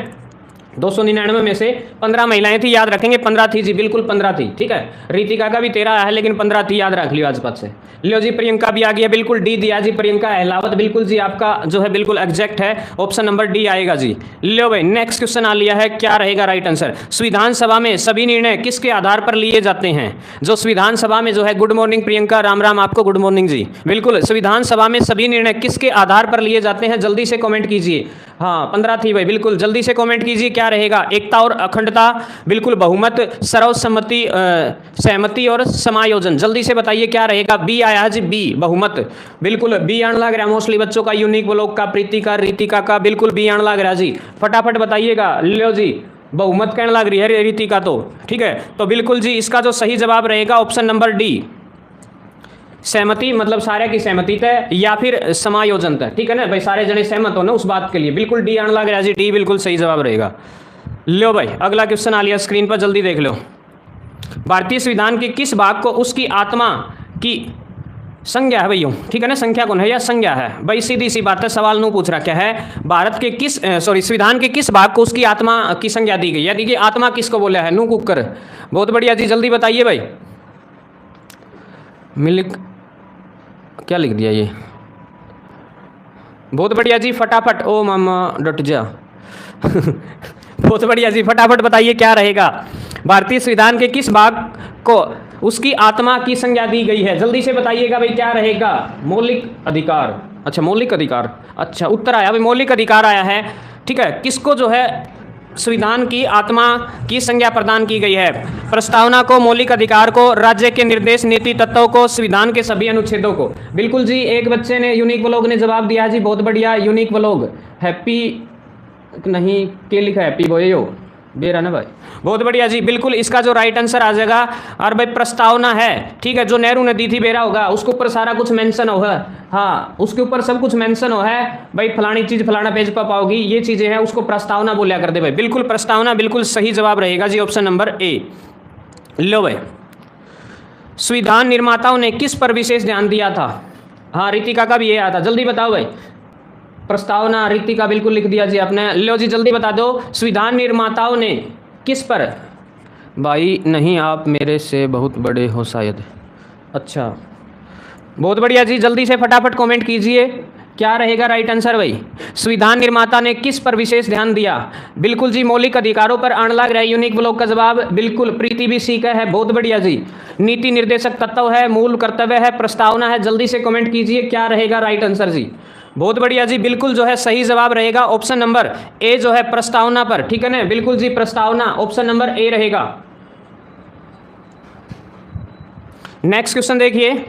299 में से 15 महिलाएं थी, याद रखेंगे, 15 थी जी, बिल्कुल 15 थी, ठीक है। रितिका का भी 13 है लेकिन 15 थी, याद रख लियो आज पद से। लो जी, प्रियंका भी आ गया, बिल्कुल डी दिया जी, प्रियंका अहलावत, बिल्कुल जी आपका जो है बिल्कुल एग्जैक्ट है, ऑप्शन नंबर डी आएगा जी। लो भाई नेक्स्ट क्वेश्चन आ लिया है, क्या रहेगा राइट आंसर। संविधान सभा में सभी निर्णय किसके आधार पर लिए जाते हैं। जो संविधान सभा में जो है, गुड मॉर्निंग प्रियंका, राम राम आपको, गुड मॉर्निंग जी, बिल्कुल संविधान सभा में सभी निर्णय किसके आधार पर लिए जाते हैं, जल्दी से कमेंट कीजिए। हाँ 15 थी भाई, बिल्कुल जल्दी से कमेंट कीजिए क्या रहेगा। एकता और अखंडता, बिल्कुल बहुमत, सर्वसम्मति, सहमति और समायोजन, जल्दी से बताइए क्या रहेगा। बी आया है जी, बी बहुमत, बिल्कुल बी आने लग रहा है मोस्टली बच्चों का, यूनिक ब्लॉक का, प्रीति का, रितिका का, बिल्कुल बी आने लग रहा है जी, फटाफट बताइएगा। लो जी, बहुमत कहने लग रही है रितिका तो, ठीक है, तो बिल्कुल जी इसका जो सही जवाब रहेगा ऑप्शन नंबर डी, सहमति, मतलब सारे की सहमति तय या फिर समायोजन तय, ठीक है ना भाई, सारे जने सहमत हो ना उस बात के लिए, बिल्कुल डी आने लग रहा है जी, डी बिल्कुल सही जवाब रहेगा। लो भाई अगला क्वेश्चन आ लिया स्क्रीन पर, जल्दी देख लो। भारतीय संविधान के किस भाग को उसकी आत्मा की संज्ञा है भैया, ठीक है ना, संख्या कौन है या संज्ञा है भाई, सीधी सी बात है, सवाल नहीं पूछ रखा है। भारत के किस संविधान के किस भाग को उसकी आत्मा की संज्ञा दी गई, यानी कि आत्मा किसको बोला है, नू कुकर, बहुत बढ़िया जी, जल्दी बताइए भाई। मिल्क क्या लिख दिया ये, बहुत बढ़िया जी, फटाफट, ओ मामा डट जा बहुत बढ़िया जी, फटाफट बताइए क्या रहेगा। भारतीय संविधान के किस भाग को उसकी आत्मा की संज्ञा दी गई है? जल्दी से बताइएगा भाई क्या रहेगा? मौलिक अधिकार। अच्छा मौलिक अधिकार, अच्छा उत्तर आया भाई मौलिक अधिकार आया है। ठीक है, किसको जो है संविधान की आत्मा की संज्ञा प्रदान की गई है? प्रस्तावना को, मौलिक अधिकार को, राज्य के निर्देश नीति तत्वों को, संविधान के सभी अनुच्छेदों को। बिल्कुल जी, एक बच्चे ने यूनिक व्लॉग ने जवाब दिया जी, बहुत बढ़िया। यूनिक व्लॉग हैप्पी नहीं के लिखा हैप्पी बोयो बेरा ना भाई, बहुत बढ़िया जी। बिल्कुल इसका जो राइट आंसर आ जाएगा, और भाई प्रस्तावना है, ठीक है, जो नेहरू ने दी थी बेरा होगा, उसके ऊपर सारा कुछ मेंशन होगा। हाँ, उसके ऊपर सब कुछ मेंशन हो है भाई, फलानी चीज फलाना पेज पर पाओगी, ये चीजें हैं, उसको प्रस्तावना बोलिया कर दे भाई। बिल्कुल प्रस्तावना बिल्कुल सही जवाब रहेगा जी, ऑप्शन नंबर ए। लो भाई, संविधान निर्माताओं ने किस पर विशेष ध्यान दिया था? हाँ, रितिका का भी ये आया था, जल्दी बताओ भाई। प्रस्तावना, रितिका बिल्कुल लिख दिया जी आपने। लो जी जल्दी बता दो, संविधान निर्माताओं ने किस पर? भाई नहीं, आप मेरे से बहुत बड़े हो शायद। अच्छा बहुत बढ़िया जी, जल्दी से फटाफट कमेंट कीजिए, क्या रहेगा राइट आंसर भाई? संविधान निर्माता ने किस पर विशेष ध्यान दिया? बिल्कुल जी, मौलिक अधिकारों पर आने लग रहा है। यूनिक ब्लॉक का जवाब बिल्कुल प्रीति भी सी का है, बहुत बढ़िया जी। नीति निर्देशक तत्व है, मूल कर्तव्य है, प्रस्तावना है। जल्दी से कमेंट कीजिए, क्या रहेगा राइट आंसर जी? बहुत बढ़िया जी, बिल्कुल जो है सही जवाब रहेगा ऑप्शन नंबर ए जो है प्रस्तावना पर। ठीक है ना, बिल्कुल जी, प्रस्तावना ऑप्शन नंबर ए रहेगा। नेक्स्ट क्वेश्चन देखिए,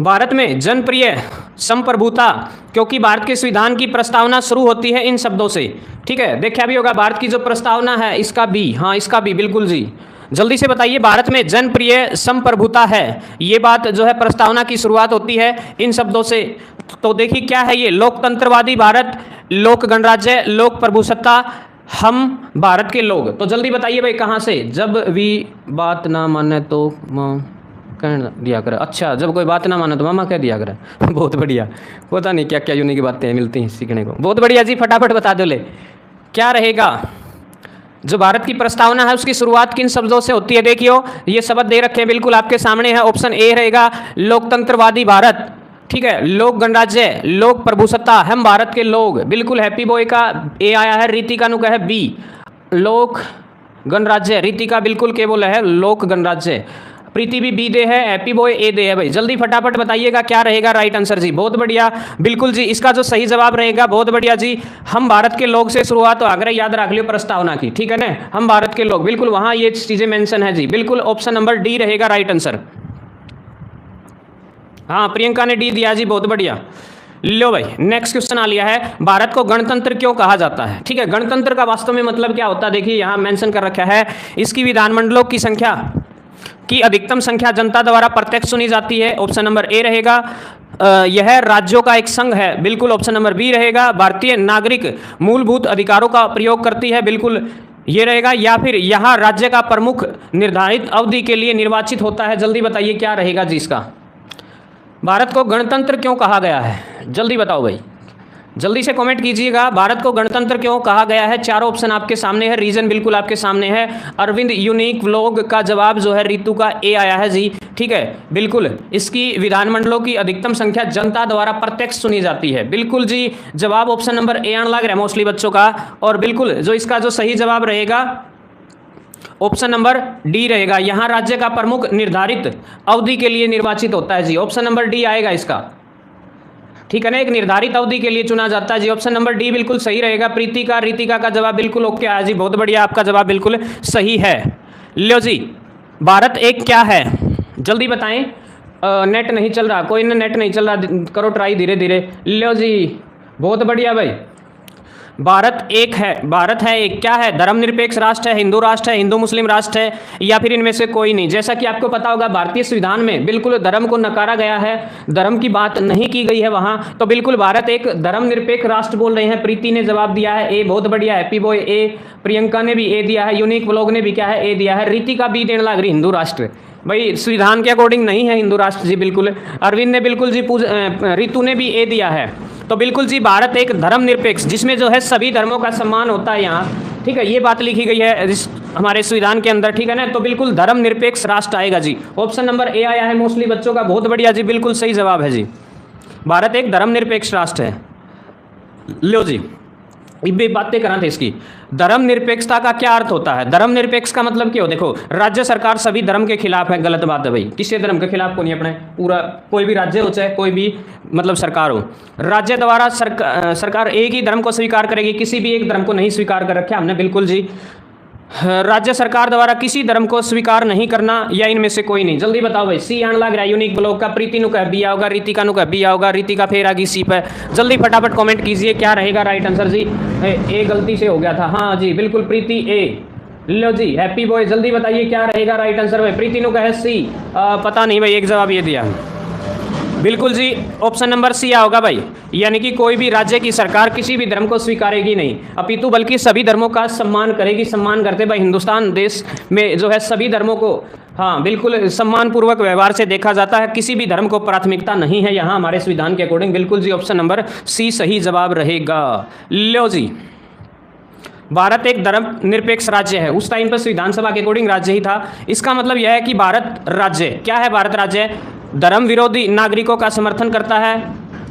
भारत में जनप्रिय संप्रभुता, क्योंकि भारत के संविधान की प्रस्तावना शुरू होती है इन शब्दों से। ठीक है, देखा भी होगा भारत की जो प्रस्तावना है, इसका भी, हाँ इसका भी, बिल्कुल जी। जल्दी से बताइए, भारत में जनप्रिय संप्रभुता है, ये बात जो है प्रस्तावना की शुरुआत होती है इन शब्दों से। तो देखिए क्या है ये? लोकतंत्रवादी भारत, लोक गणराज्य, लोक प्रभुसत्ता, हम भारत के लोग। तो जल्दी बताइए भाई कहाँ से? जब भी बात ना माने तो कह दिया करे। अच्छा, जब कोई बात ना माने तो मामा कह दिया करे। बहुत बढ़िया, पता नहीं क्या क्या यूनिक बातें मिलती हैं सीखने को। बहुत बढ़िया जी, फटाफट बता दो ले, क्या रहेगा? जो भारत की प्रस्तावना है उसकी शुरुआत किन शब्दों से होती है? देखियो ये शब्द दे रखे हैं बिल्कुल आपके सामने है, ऑप्शन ए रहेगा लोकतंत्रवादी भारत। ठीक है, लोक गणराज्य, लोक प्रभुसत्ता, हम भारत के लोग। बिल्कुल हैप्पी बॉय का ए आया है, रितिका नु का है बी, लोक गणराज्य। रितिका बिल्कुल के बोला है लोक गणराज्य, प्रीति भी बी दे है, हैप्पी बॉय ए दे है भाई। जल्दी फटाफट बताइएगा क्या रहेगा राइट आंसर जी? बहुत बढ़िया, बिल्कुल जी, इसका जो सही जवाब रहेगा, बहुत बढ़िया जी, हम भारत के लोग से शुरुआत हो, आग्रह याद रख लियो प्रस्तावना की। ठीक है ना, हम भारत के लोग, बिल्कुल वहां ये चीजें मेंशन है जी। बिल्कुल ऑप्शन नंबर डी रहेगा राइट आंसर। हाँ, प्रियंका ने डी दिया जी, बहुत बढ़िया। लो भाई, नेक्स्ट क्वेश्चन आ लिया है, भारत को गणतंत्र क्यों कहा जाता है? ठीक है, गणतंत्र का वास्तव में मतलब क्या होता है? देखिए यहाँ मेंशन कर रखा है, इसकी विधानमंडलों की संख्या की अधिकतम संख्या जनता द्वारा प्रत्यक्ष चुनी जाती है, ऑप्शन नंबर ए रहेगा। यह राज्यों का एक संघ है, बिल्कुल ऑप्शन नंबर बी रहेगा। भारतीय नागरिक मूलभूत अधिकारों का प्रयोग करती है, बिल्कुल ये रहेगा। या फिर यहाँ राज्य का प्रमुख निर्धारित अवधि के लिए निर्वाचित होता है। जल्दी बताइए क्या रहेगा जी इसका? भारत को गणतंत्र क्यों कहा गया है? जल्दी बताओ भाई, जल्दी से कमेंट कीजिएगा, भारत को गणतंत्र क्यों कहा गया है? चारों ऑप्शन आपके सामने है, रीजन बिल्कुल आपके सामने है। अरविंद यूनिक व्लॉग का जवाब जो है रितु का ए आया है जी। ठीक है, बिल्कुल इसकी विधानमंडलों की अधिकतम संख्या जनता द्वारा प्रत्यक्ष चुनी जाती है। बिल्कुल जी, जवाब ऑप्शन नंबर ए आने लग रहा है मोस्टली बच्चों का। और बिल्कुल जो इसका जो सही जवाब रहेगा ऑप्शन नंबर डी रहेगा, यहाँ राज्य का प्रमुख निर्धारित अवधि के लिए निर्वाचित होता है जी। ऑप्शन नंबर डी आएगा इसका। ठीक है ना, एक निर्धारित अवधि के लिए चुना जाता है जी। ऑप्शन नंबर डी बिल्कुल सही रहेगा। प्रीतिका, रितिका का जवाब बिल्कुल ओके आया जी, बहुत बढ़िया, आपका जवाब बिल्कुल सही है। लो जी, भारत एक क्या है? जल्दी बताएं। नेट नहीं चल रहा, कोई नेट नहीं चल रहा, करो ट्राई धीरे धीरे। लो जी, बहुत बढ़िया भाई, भारत एक है, भारत है एक, क्या है? धर्मनिरपेक्ष राष्ट्र है, हिंदू राष्ट्र है, हिंदू मुस्लिम राष्ट्र है, या फिर इनमें से कोई नहीं। जैसा कि आपको पता होगा भारतीय संविधान में बिल्कुल धर्म को नकारा गया है, धर्म की बात नहीं की गई है वहां। तो बिल्कुल भारत एक धर्मनिरपेक्ष राष्ट्र बोल रहे हैं। प्रीति ने जवाब दिया है ए, बहुत बढ़िया, हैप्पी बॉय ए, प्रियंका ने भी ए दिया है, यूनिक व्लॉग ने भी क्या है ए दिया है, रितिका बी देने लग रही हिंदू राष्ट्र। भाई संविधान के अकॉर्डिंग नहीं है हिंदू राष्ट्र जी, बिल्कुल। अरविंद ने बिल्कुल जी, रितु ने भी ए दिया है। तो बिल्कुल जी, भारत एक धर्मनिरपेक्ष, जिसमें जो है सभी धर्मों का सम्मान होता है यहाँ। ठीक है, ये बात लिखी गई है हमारे संविधान के अंदर। ठीक है ना, तो बिल्कुल धर्मनिरपेक्ष राष्ट्र आएगा जी। ऑप्शन नंबर ए आया है मोस्टली बच्चों का, बहुत बढ़िया जी, बिल्कुल सही जवाब है जी। भारत एक धर्मनिरपेक्ष राष्ट्र है। लो जी, भी बातें करा थे इसकी। धर्मनिरपेक्षता का क्या अर्थ होता है? धर्मनिरपेक्ष का मतलब क्या हो? देखो, राज्य सरकार सभी धर्म के खिलाफ है, गलत बात है भाई। किसी धर्म के खिलाफ को नहीं अपने, पूरा कोई भी राज्य हो चाहे कोई भी मतलब सरकार हो, राज्य द्वारा सरकार एक ही धर्म को स्वीकार करेगी, किसी भी एक धर्म को नहीं स्वीकार कर रखा हमने, बिल्कुल जी। राज्य सरकार द्वारा किसी धर्म को स्वीकार नहीं करना या इनमें से कोई नहीं। जल्दी बताओ भाई, सी आने लग रहा है यूनिक ब्लॉक का। प्रीति नु कह बी आओगा, रीतिका नु कह बी आओगा, रीतिका फेर आगी सी पे। जल्दी फटाफट कमेंट कीजिए क्या रहेगा राइट आंसर जी। ए गलती से हो गया था, हाँ जी बिल्कुल प्रीति ए। लो जी हैप्पी बॉय, जल्दी बताइए क्या रहेगा राइट आंसर भाई। प्रीति नु कहे सी, पता नहीं भाई, एक जवाब ये दिया, बिल्कुल जी ऑप्शन नंबर सी होगा भाई। यानी कि कोई भी राज्य की सरकार किसी भी धर्म को स्वीकारेगी नहीं, अपितु बल्कि सभी धर्मों का सम्मान करेगी। सम्मान करते भाई हिंदुस्तान देश में जो है सभी धर्मों को, हाँ बिल्कुल सम्मान पूर्वक व्यवहार से देखा जाता है, किसी भी धर्म को प्राथमिकता नहीं है यहाँ हमारे संविधान के अकॉर्डिंग। बिल्कुल जी ऑप्शन नंबर सी सही जवाब रहेगा। लो जी, भारत एक धर्मनिरपेक्ष राज्य है, उस टाइम पर संविधान सभा के अकॉर्डिंग राज्य ही था। इसका मतलब यह है कि भारत राज्य क्या है? भारत राज्य धर्म विरोधी नागरिकों का समर्थन करता है,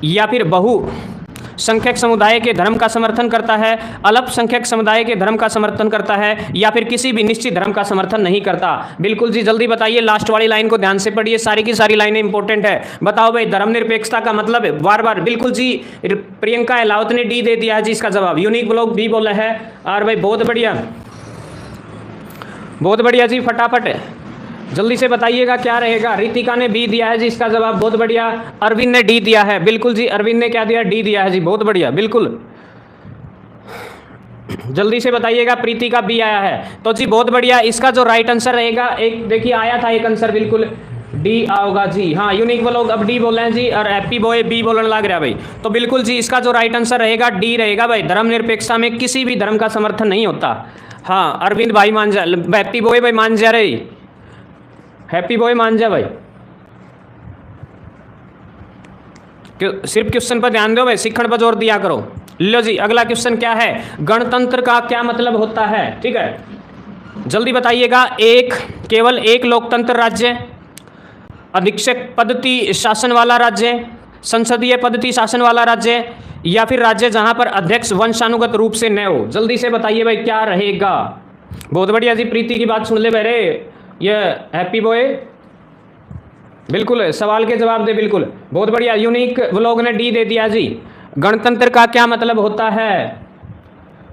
या फिर बहुसंख्यक समुदाय के धर्म का समर्थन करता है, अल्पसंख्यक समुदाय के धर्म का समर्थन करता है, या फिर किसी भी निश्चित धर्म का समर्थन नहीं करता। बिल्कुल जी जल्दी बताइए, लास्ट वाली लाइन को ध्यान से पढ़िए, सारी की सारी लाइनें इंपॉर्टेंट है। बताओ भाई धर्मनिरपेक्षता का मतलब बार बार। बिल्कुल जी प्रियंका अहलावत ने डी दे दिया है जी इसका जवाब। यूनिक ब्लॉग बी बोला है। और भाई बहुत बढ़िया, बहुत बढ़िया जी, फटाफट जल्दी से बताइएगा क्या रहेगा। रितिका ने बी दिया है जी इसका जवाब, बहुत बढ़िया। अरविंद ने डी दिया है, बिल्कुल जी अरविंद ने क्या दिया? डी दिया है जी, बहुत बढ़िया बिल्कुल। जल्दी से बताइएगा, प्रीति का बी आया है तो जी बहुत बढ़िया। इसका जो राइट आंसर रहेगा, एक देखिए आया था एक आंसर, बिल्कुल डी आओगा जी। हाँ यूनिक ब्लॉग अब डी बोल रहे हैं जी, और हैप्पी बॉय बी बोलने लग रहा है भाई। तो बिल्कुल जी इसका जो राइट आंसर रहेगा डी रहेगा भाई। धर्मनिरपेक्षता में किसी भी धर्म का समर्थन नहीं होता। हाँ अरविंद भाई मान जा, हैप्पी बॉय भाई मान जा रहे, हैप्पी बॉय मान जा भाई। सिर्फ क्वेश्चन पर ध्यान दो भाई, सीखण पर जोर दिया करो। लो जी अगला क्वेश्चन क्या है? गणतंत्र का क्या मतलब होता है? ठीक है जल्दी बताइएगा। एक केवल एक लोकतंत्र राज्य, अधीक्षक पद्धति शासन वाला राज्य, संसदीय पद्धति शासन वाला राज्य, या फिर राज्य जहां पर अध्यक्ष वंशानुगत रूप से न हो। जल्दी से बताइए भाई क्या रहेगा। बहुत बढ़िया जी, प्रीति की बात सुन ले मेरे, ये हैप्पी बॉय बिल्कुल सवाल के जवाब दे, बिल्कुल बहुत बढ़िया। यूनिक व्लॉग ने डी दे दिया जी। गणतंत्र का क्या मतलब होता है?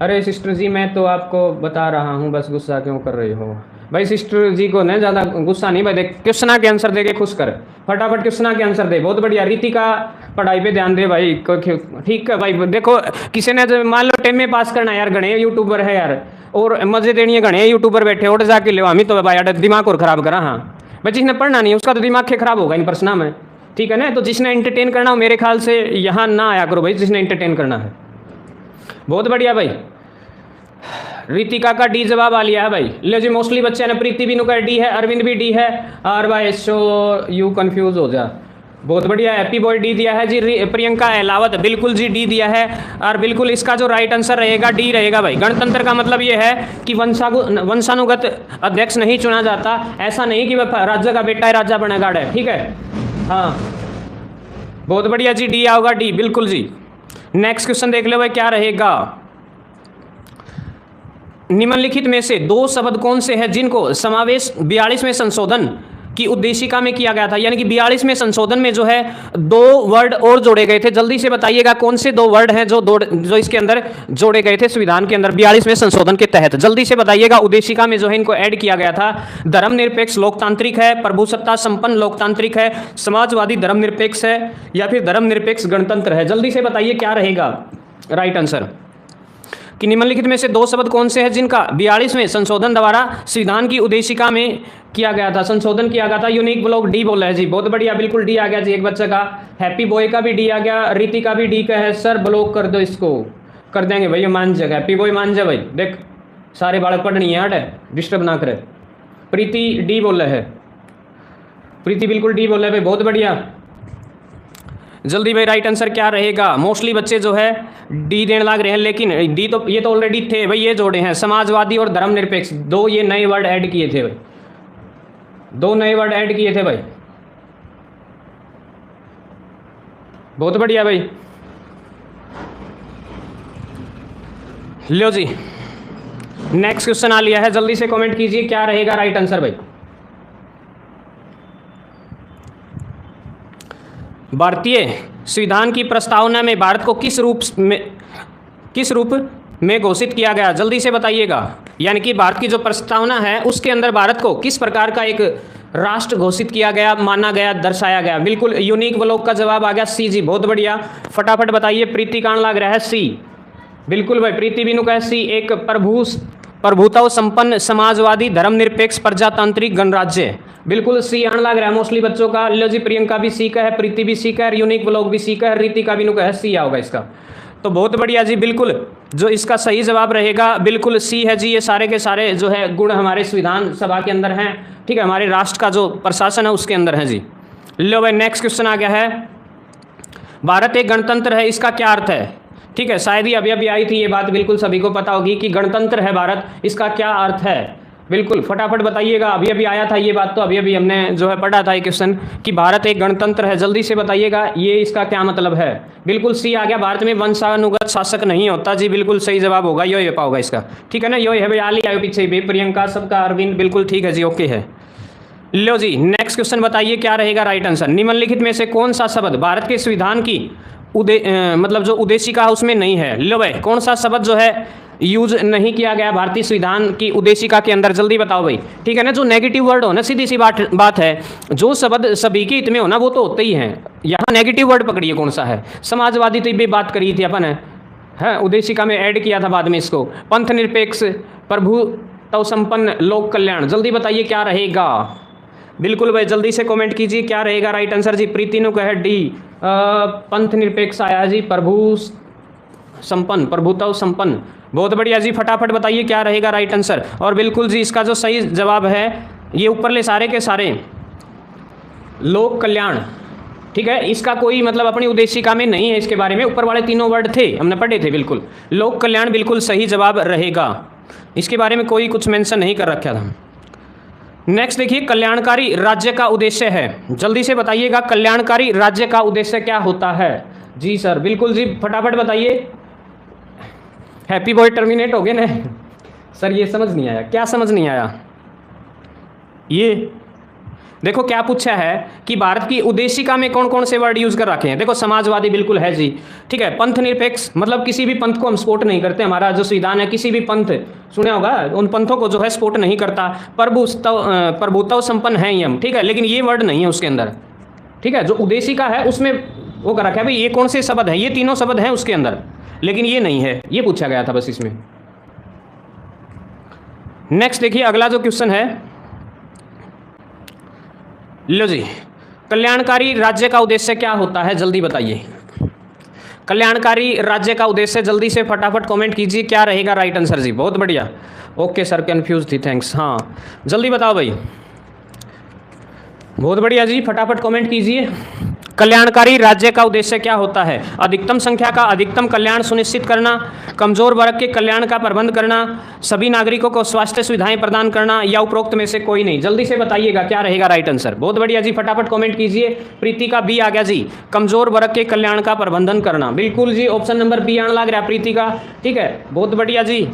अरे सिस्टर जी मैं तो आपको बता रहा हूँ, बस गुस्सा क्यों कर रही हो भाई? सिस्टर जी को ना ज़्यादा गुस्सा नहीं भाई, देख क्वेश्चन के आंसर दे के खुश कर, फटाफट क्वेश्चन के आंसर दे। बहुत बढ़िया, रीतिका पढ़ाई पे ध्यान दे भाई, ठीक है भाई। देखो किसी ने मान लो 10 में पास करना है यार, गणे यूट्यूबर है यार, और मजे देनी है, गणे यूट्यूबर बैठे और जाके लो हम ही तो भाई दिमाग और खराब करा। हाँ भाई जिसने पढ़ना नहीं उसका तो दिमाग के खराब होगा इन प्रश्नों में, ठीक है ना? तो जिसने एंटरटेन करना हो मेरे ख्याल से यहाँ ना आया करो भाई, जिसने एंटरटेन करना है। बहुत बढ़िया भाई, रीतिका का डी जवाब आ लिया है भाई। ले जी मोस्टली बच्चे ने, प्रीति भी का डी है, अरविंद भी डी है, और भाई सो यू कंफ्यूज हो जा। बहुत बढ़िया, हैप्पी बॉय डी दिया है जी। प्रियंका अहलावत बिल्कुल जी डी दिया है, और बिल्कुल इसका जो राइट आंसर रहेगा डी रहेगा भाई। गणतंत्र का मतलब ये है कि वंशानुगत अध्यक्ष नहीं चुना जाता। ऐसा नहीं कि वह राज्य का बेटा है राजा बनेगा, ठीक है? हाँ बहुत बढ़िया जी, डी आओगा डी, बिल्कुल जी। नेक्स्ट क्वेश्चन देख लो भाई क्या रहेगा। निम्नलिखित में से दो शब्द कौन से हैं जिनको समावेश 42वें संशोधन की उद्देशिका में किया गया था? यानी कि 42वें संशोधन में जो है दो वर्ड और जोड़े गए थे। जल्दी से बताइएगा कौन से दो वर्ड हैं जो इसके अंदर जोड़े गए थे संविधान के अंदर 42वें संशोधन के तहत। जल्दी से बताइएगा, उद्देशिका में जो है इनको ऐड किया गया था। धर्मनिरपेक्ष लोकतांत्रिक है, प्रभुसत्ता संपन्न लोकतांत्रिक है, समाजवादी धर्मनिरपेक्ष है, या फिर धर्मनिरपेक्ष गणतंत्र है। जल्दी से बताइए क्या रहेगा राइट आंसर। कि निम्नलिखित में से दो शब्द कौन से हैं जिनका 42वें संशोधन द्वारा संविधान की उद्देशिका में किया गया था, संशोधन किया गया था। यूनिक ब्लॉग डी बोला है जी, बहुत बढ़िया, बिल्कुल डी आ गया जी एक बच्चे का। हैप्पी बॉय का भी डी आ गया, रीति का भी डी का है। सर ब्लॉक कर दो इसको, कर देंगे भैया, मान जाएगा। हैप्पी बॉय मान जा भाई, देख सारे बालक पढ़नी है, हट डिस्टर्ब ना करे। प्रीति डी बोल रहे है, प्रीति बिल्कुल डी बोल रहे भाई, बहुत बढ़िया। जल्दी भाई राइट आंसर क्या रहेगा। मोस्टली बच्चे जो है डी देने लग रहे हैं, लेकिन डी तो ये तो ऑलरेडी थे भाई, ये जोड़े हैं समाजवादी और धर्मनिरपेक्ष, दो ये नए वर्ड ऐड किए थे भाई, दो नए वर्ड ऐड किए थे भाई। बहुत बढ़िया भाई, लो जी, नेक्स्ट क्वेश्चन आ लिया है, जल्दी से कमेंट कीजिए क्या रहेगा राइट आंसर भाई। भारतीय संविधान की प्रस्तावना में भारत को किस रूप में घोषित किया गया, जल्दी से बताइएगा। यानी कि भारत की जो प्रस्तावना है उसके अंदर भारत को किस प्रकार का एक राष्ट्र घोषित किया गया, माना गया, दर्शाया गया। बिल्कुल यूनिक ब्लॉक का जवाब आ गया सी जी, बहुत बढ़िया, फटाफट बताइए। प्रीति कान लग रहा है सी, बिल्कुल भाई, प्रीति बिनु कहे सी। एक प्रभुता संपन्न समाजवादी धर्मनिरपेक्ष प्रजातांत्रिक गणराज्य, बिल्कुल सी आने लग रहा है मोस्टली बच्चों का। लो जी, प्रियंका भी सी का है, प्रीति भी सी का है, यूनिक ब्लॉग भी सी का है, रीतिका बिनु कहे सी होगा इसका। तो बहुत बढ़िया जी, बिल्कुल जो इसका सही जवाब रहेगा बिल्कुल सी है जी। ये सारे के सारे जो है गुण हमारे संविधान सभा के अंदर हैं, ठीक है, हमारे राष्ट्र का जो प्रशासन है उसके अंदर है जी। लो भाई, नेक्स्ट क्वेश्चन आ गया है, भारत एक गणतंत्र है, इसका क्या अर्थ है। ठीक है, शायद ही अभी आई थी ये बात, बिल्कुल सभी को पता होगी कि गणतंत्र है भारत, इसका क्या अर्थ है। बिल्कुल फटाफट बताइएगा, अभी आया था ये बात, तो अभी हमने जो है पढ़ा था ये क्वेश्चन कि भारत एक गणतंत्र है, जल्दी से बताइएगा ये इसका क्या मतलब है। बिल्कुल सी आ गया, भारत में वंशानुगत शासक नहीं होता जी, बिल्कुल सही जवाब होगा, यो होगा इसका, ठीक है ना, यो है भाई, आली आयो पीछे भी, प्रियंका सबका, अरविंद, बिल्कुल ठीक है जी, ओके है। लो जी, नेक्स्ट क्वेश्चन बताइए क्या रहेगा राइट आंसर। निम्नलिखित में से कौन सा शब्द भारत के संविधान की मतलब जो उद्देशिका है उसमें नहीं है। लो भाई, कौन सा शब्द जो है यूज नहीं किया गया भारतीय संविधान की उद्देशिका के अंदर, जल्दी बताओ भाई, ठीक है ना। जो नेगेटिव वर्ड हो ना, सीधी सी बात है, जो शब्द सभी के हित में हो ना वो तो होते ही हैं। यहाँ नेगेटिव वर्ड पकड़िए कौन सा है। समाजवादी तो भी बात करी थी अपन है, उद्देशिका में ऐड किया था बाद में इसको। पंथ निरपेक्ष, प्रभुत्व संपन्न, लोक कल्याण, जल्दी बताइए क्या रहेगा। बिल्कुल भाई, जल्दी से कमेंट कीजिए क्या रहेगा राइट आंसर जी। प्रीति ने कहा डी, पंथ निरपेक्ष आया जी, प्रभुत्व संपन्न, बहुत बढ़िया जी, फटाफट बताइए क्या रहेगा राइट आंसर। और बिल्कुल जी, इसका जो सही जवाब है ये ऊपरले सारे के सारे लोक कल्याण, ठीक है, इसका कोई मतलब अपनी उद्देशिका में नहीं है इसके बारे में, ऊपर वाले तीनों वर्ड थे हमने पढ़े थे, बिल्कुल लोक कल्याण बिल्कुल सही जवाब रहेगा, इसके बारे में कोई कुछ मेंशन नहीं कर रखा था। नेक्स्ट देखिए, कल्याणकारी राज्य का उद्देश्य है, जल्दी से बताइएगा कल्याणकारी राज्य का उद्देश्य क्या होता है। जी सर, बिल्कुल जी, फटाफट बताइए। हैप्पी बॉय टर्मिनेट हो गए ना सर, ये समझ नहीं आया, क्या समझ नहीं आया। ये देखो क्या पूछा है कि भारत की उद्देशिका में कौन कौन से वर्ड यूज कर रखे हैं। देखो समाजवादी बिल्कुल है जी, ठीक है, पंथ निरपेक्ष मतलब किसी भी पंथ को हम सपोर्ट नहीं करते, हमारा जो संविधान है किसी भी पंथ, सुना होगा, उन पंथों को जो है सपोर्ट नहीं करता। प्रभुत्व संपन्न है ही हम, ठीक है, लेकिन ये वर्ड नहीं है उसके अंदर, ठीक है, जो उद्देशिका है उसमें वो कर रखा है भाई, ये कौन से शब्द हैं, ये तीनों शब्द हैं उसके अंदर, लेकिन ये नहीं है, ये पूछा गया था बस इसमें। नेक्स्ट देखिए अगला जो क्वेश्चन है, लो जी, कल्याणकारी राज्य का उद्देश्य क्या होता है, जल्दी बताइए। कल्याणकारी राज्य का उद्देश्य, जल्दी से फटाफट कमेंट कीजिए क्या रहेगा राइट आंसर जी। बहुत बढ़िया, ओके सर, कंफ्यूज थी, थैंक्स। हाँ जल्दी बताओ भाई, बहुत बढ़िया जी, फटाफट कमेंट कीजिए। कल्याणकारी राज्य का उद्देश्य क्या होता है। अधिकतम संख्या का अधिकतम कल्याण सुनिश्चित करना, कमजोर वर्ग के कल्याण का प्रबंध करना, सभी नागरिकों को स्वास्थ्य सुविधाएं प्रदान करना, या उपरोक्त में से कोई नहीं। जल्दी से बताइएगा क्या रहेगा राइट आंसर। बहुत बढ़िया जी, फटाफट कमेंट कीजिए। प्रीति का बी आ गया जी, कमजोर वर्ग के कल्याण का प्रबंधन करना, बिल्कुल जी, ऑप्शन नंबर बी आने लग रहा है प्रीति का, ठीक है, बहुत बढ़िया जी,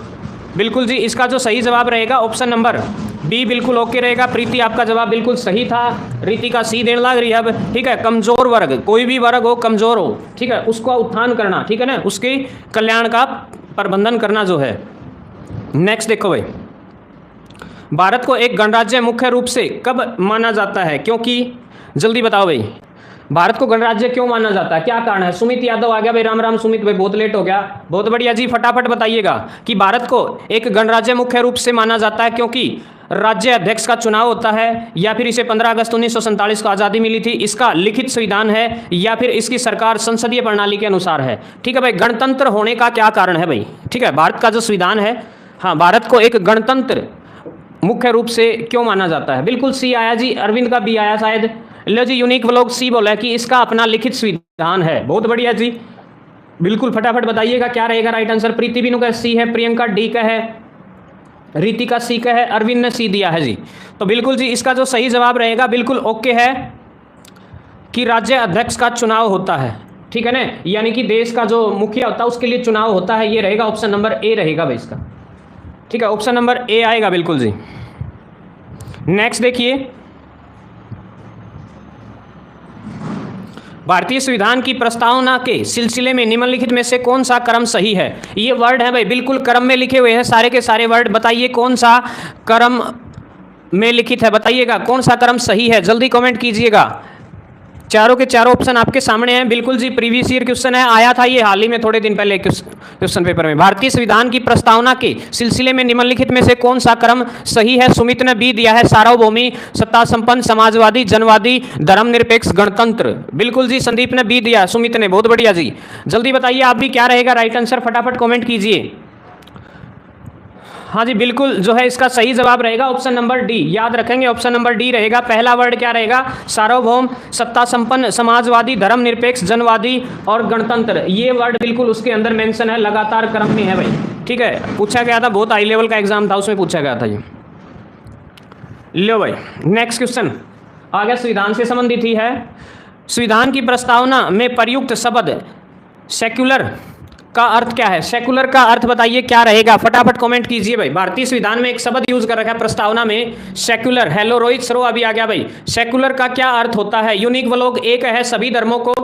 बिल्कुल जी, इसका जो सही जवाब रहेगा ऑप्शन नंबर बी बिल्कुल ओके रहेगा। प्रीति आपका जवाब बिल्कुल सही था, रीति का सी देने लग रही है अब, ठीक है, कमजोर वर्ग, कोई भी वर्ग हो कमजोर हो, ठीक है, उसको उत्थान करना, ठीक है ना, उसके कल्याण का प्रबंधन करना जो है। नेक्स्ट देखो भाई, भारत को एक गणराज्य मुख्य रूप से कब माना जाता है, क्योंकि, जल्दी बताओ भाई, भारत को गणराज्य क्यों माना जाता है, क्या कारण है। सुमित यादव आ गया भाई, राम राम सुमित भाई, बहुत लेट हो गया, बहुत बढ़िया जी, फटाफट बताइएगा कि भारत को एक गणराज्य मुख्य रूप से माना जाता है क्योंकि राज्य अध्यक्ष का चुनाव होता है, या फिर इसे 15 अगस्त 1947 को आज़ादी मिली थी, इसका लिखित संविधान है, या फिर इसकी सरकार संसदीय प्रणाली के अनुसार है। ठीक है भाई, गणतंत्र होने का क्या कारण है भाई, ठीक है, भारत का जो संविधान है, हाँ, भारत को एक गणतंत्र मुख्य रूप से क्यों माना जाता है। बिल्कुल सी आया जी, अरविंद का बी आया शायद। लो जी, यूनिक व्लॉग सी बोला है कि इसका अपना लिखित संविधान है। बहुत बढ़िया जी, बिल्कुल फटाफट बताइएगा क्या रहेगा राइट आंसर। प्रीति बिनु का सी है, प्रियंका डी का है, रीति का सी का है, अरविंद ने सी दिया है जी। तो बिल्कुल जी, इसका जो सही जवाब रहेगा बिल्कुल ओके है कि राज्य अध्यक्ष का चुनाव होता है। ठीक है ना, यानी कि देश का जो मुखिया होता है उसके लिए चुनाव होता है, ये रहेगा ऑप्शन नंबर ए रहेगा भाई इसका। ठीक है, ऑप्शन नंबर ए आएगा बिल्कुल जी। नेक्स्ट देखिए, भारतीय संविधान की प्रस्तावना के सिलसिले में निम्नलिखित में से कौन सा क्रम सही है। ये वर्ड है भाई, बिल्कुल क्रम में लिखे हुए हैं सारे के सारे वर्ड। बताइए कौन सा क्रम में लिखित है, बताइएगा कौन सा क्रम सही है, जल्दी कमेंट कीजिएगा। चारों के चारों ऑप्शन आपके सामने हैं, बिल्कुल जी। प्रीवियस ईयर क्वेश्चन है, आया था ये हाल ही में थोड़े दिन पहले क्वेश्चन पेपर में। भारतीय संविधान की प्रस्तावना के सिलसिले में निम्नलिखित में से कौन सा क्रम सही है। सुमित ने बी दिया है, सार्वभौमी, सत्ता संपन्न, समाजवादी, जनवादी, धर्मनिरपेक्ष, गणतंत्र। बिल्कुल जी, संदीप ने बी दिया, सुमित ने, बहुत बढ़िया जी। जल्दी बताइए आप भी क्या रहेगा राइट आंसर, फटाफट कॉमेंट कीजिए। हाँ जी बिल्कुल, जो है इसका सही जवाब रहेगा ऑप्शन नंबर डी। याद रखेंगे ऑप्शन नंबर डी रहेगा। पहला वर्ड क्या रहेगा, सार्वभौम, सत्ता संपन्न, समाजवादी, धर्मनिरपेक्ष, जनवादी और गणतंत्र। ये वर्ड बिल्कुल उसके अंदर मेंशन है, लगातार क्रम में है भाई। ठीक है, पूछा गया था, बहुत हाई लेवल का एग्जाम था, उसमें पूछा गया था ये। लो भाई नेक्स्ट क्वेश्चन आ गया, संविधान से संबंधित ही है। संविधान की प्रस्तावना में प्रयुक्त शब्द सेक्युलर का अर्थ क्या है। सेकुलर का अर्थ बताइए क्या रहेगा, फटाफट कमेंट कीजिए भाई। भारतीय संविधान में एक शब्द यूज कर रखा है प्रस्तावना में, सेकुलर। हेलो रोहित सरो, अभी आ गया भाई। सेकुलर का क्या अर्थ होता है। यूनिक ब्लॉक एक है, सभी धर्मों को,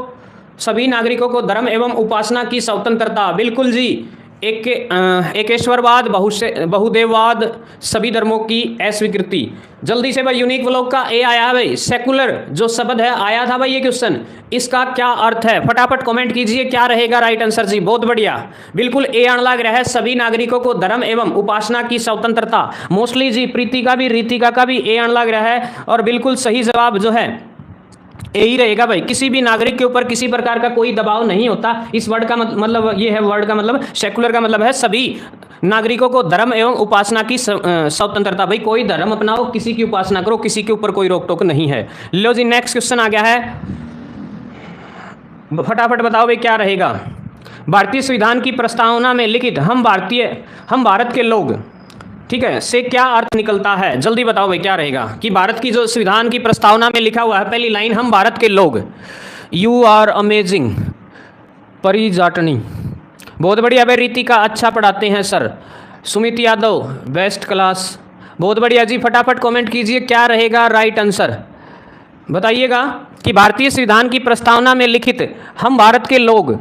सभी नागरिकों को धर्म एवं उपासना की स्वतंत्रता। बिल्कुल जी, एकेश्वरवाद, बहुदेववाद, सभी धर्मों की अस्वीकृति। जल्दी से भाई, यूनिक ब्लॉक का ए आया भाई। सेकुलर जो शब्द है आया था भाई ये क्वेश्चन, इसका क्या अर्थ है, फटाफट कमेंट कीजिए क्या रहेगा राइट आंसर जी। बहुत बढ़िया, बिल्कुल ए आने लग रहा है, सभी नागरिकों को धर्म एवं उपासना की स्वतंत्रता। मोस्टली जी प्रीतिका भी, रीतिका का भी ए आने लग रहा है, और बिल्कुल सही जवाब जो है यही रहेगा भाई। किसी भी नागरिक के ऊपर किसी प्रकार का कोई दबाव नहीं होता। इस वर्ड का मतलब ये है, वर्ड का मतलब सेकुलर का मतलब है सभी नागरिकों को धर्म एवं उपासना की स्वतंत्रता। भाई कोई धर्म अपनाओ, किसी की उपासना करो, किसी के ऊपर कोई रोक टोक नहीं है। लो जी नेक्स्ट क्वेश्चन आ गया है, फटाफट बताओ भाई क्या रहेगा। भारतीय संविधान की प्रस्तावना में लिखित हम भारत के लोग, ठीक है, से क्या अर्थ निकलता है। जल्दी बताओ भाई क्या रहेगा कि भारत की जो संविधान की प्रस्तावना में लिखा हुआ है, पहली लाइन हम भारत के लोग, यू आर अमेजिंग, परी जाटनी, बहुत बढ़िया भाई। रीतिका अच्छा पढ़ाते हैं sir. Sumit Yadav best class, बहुत बढ़िया जी। फटाफट कमेंट कीजिए क्या रहेगा राइट आंसर, बताइएगा कि भारतीय संविधान की प्रस्तावना में लिखित हम भारत के लोग,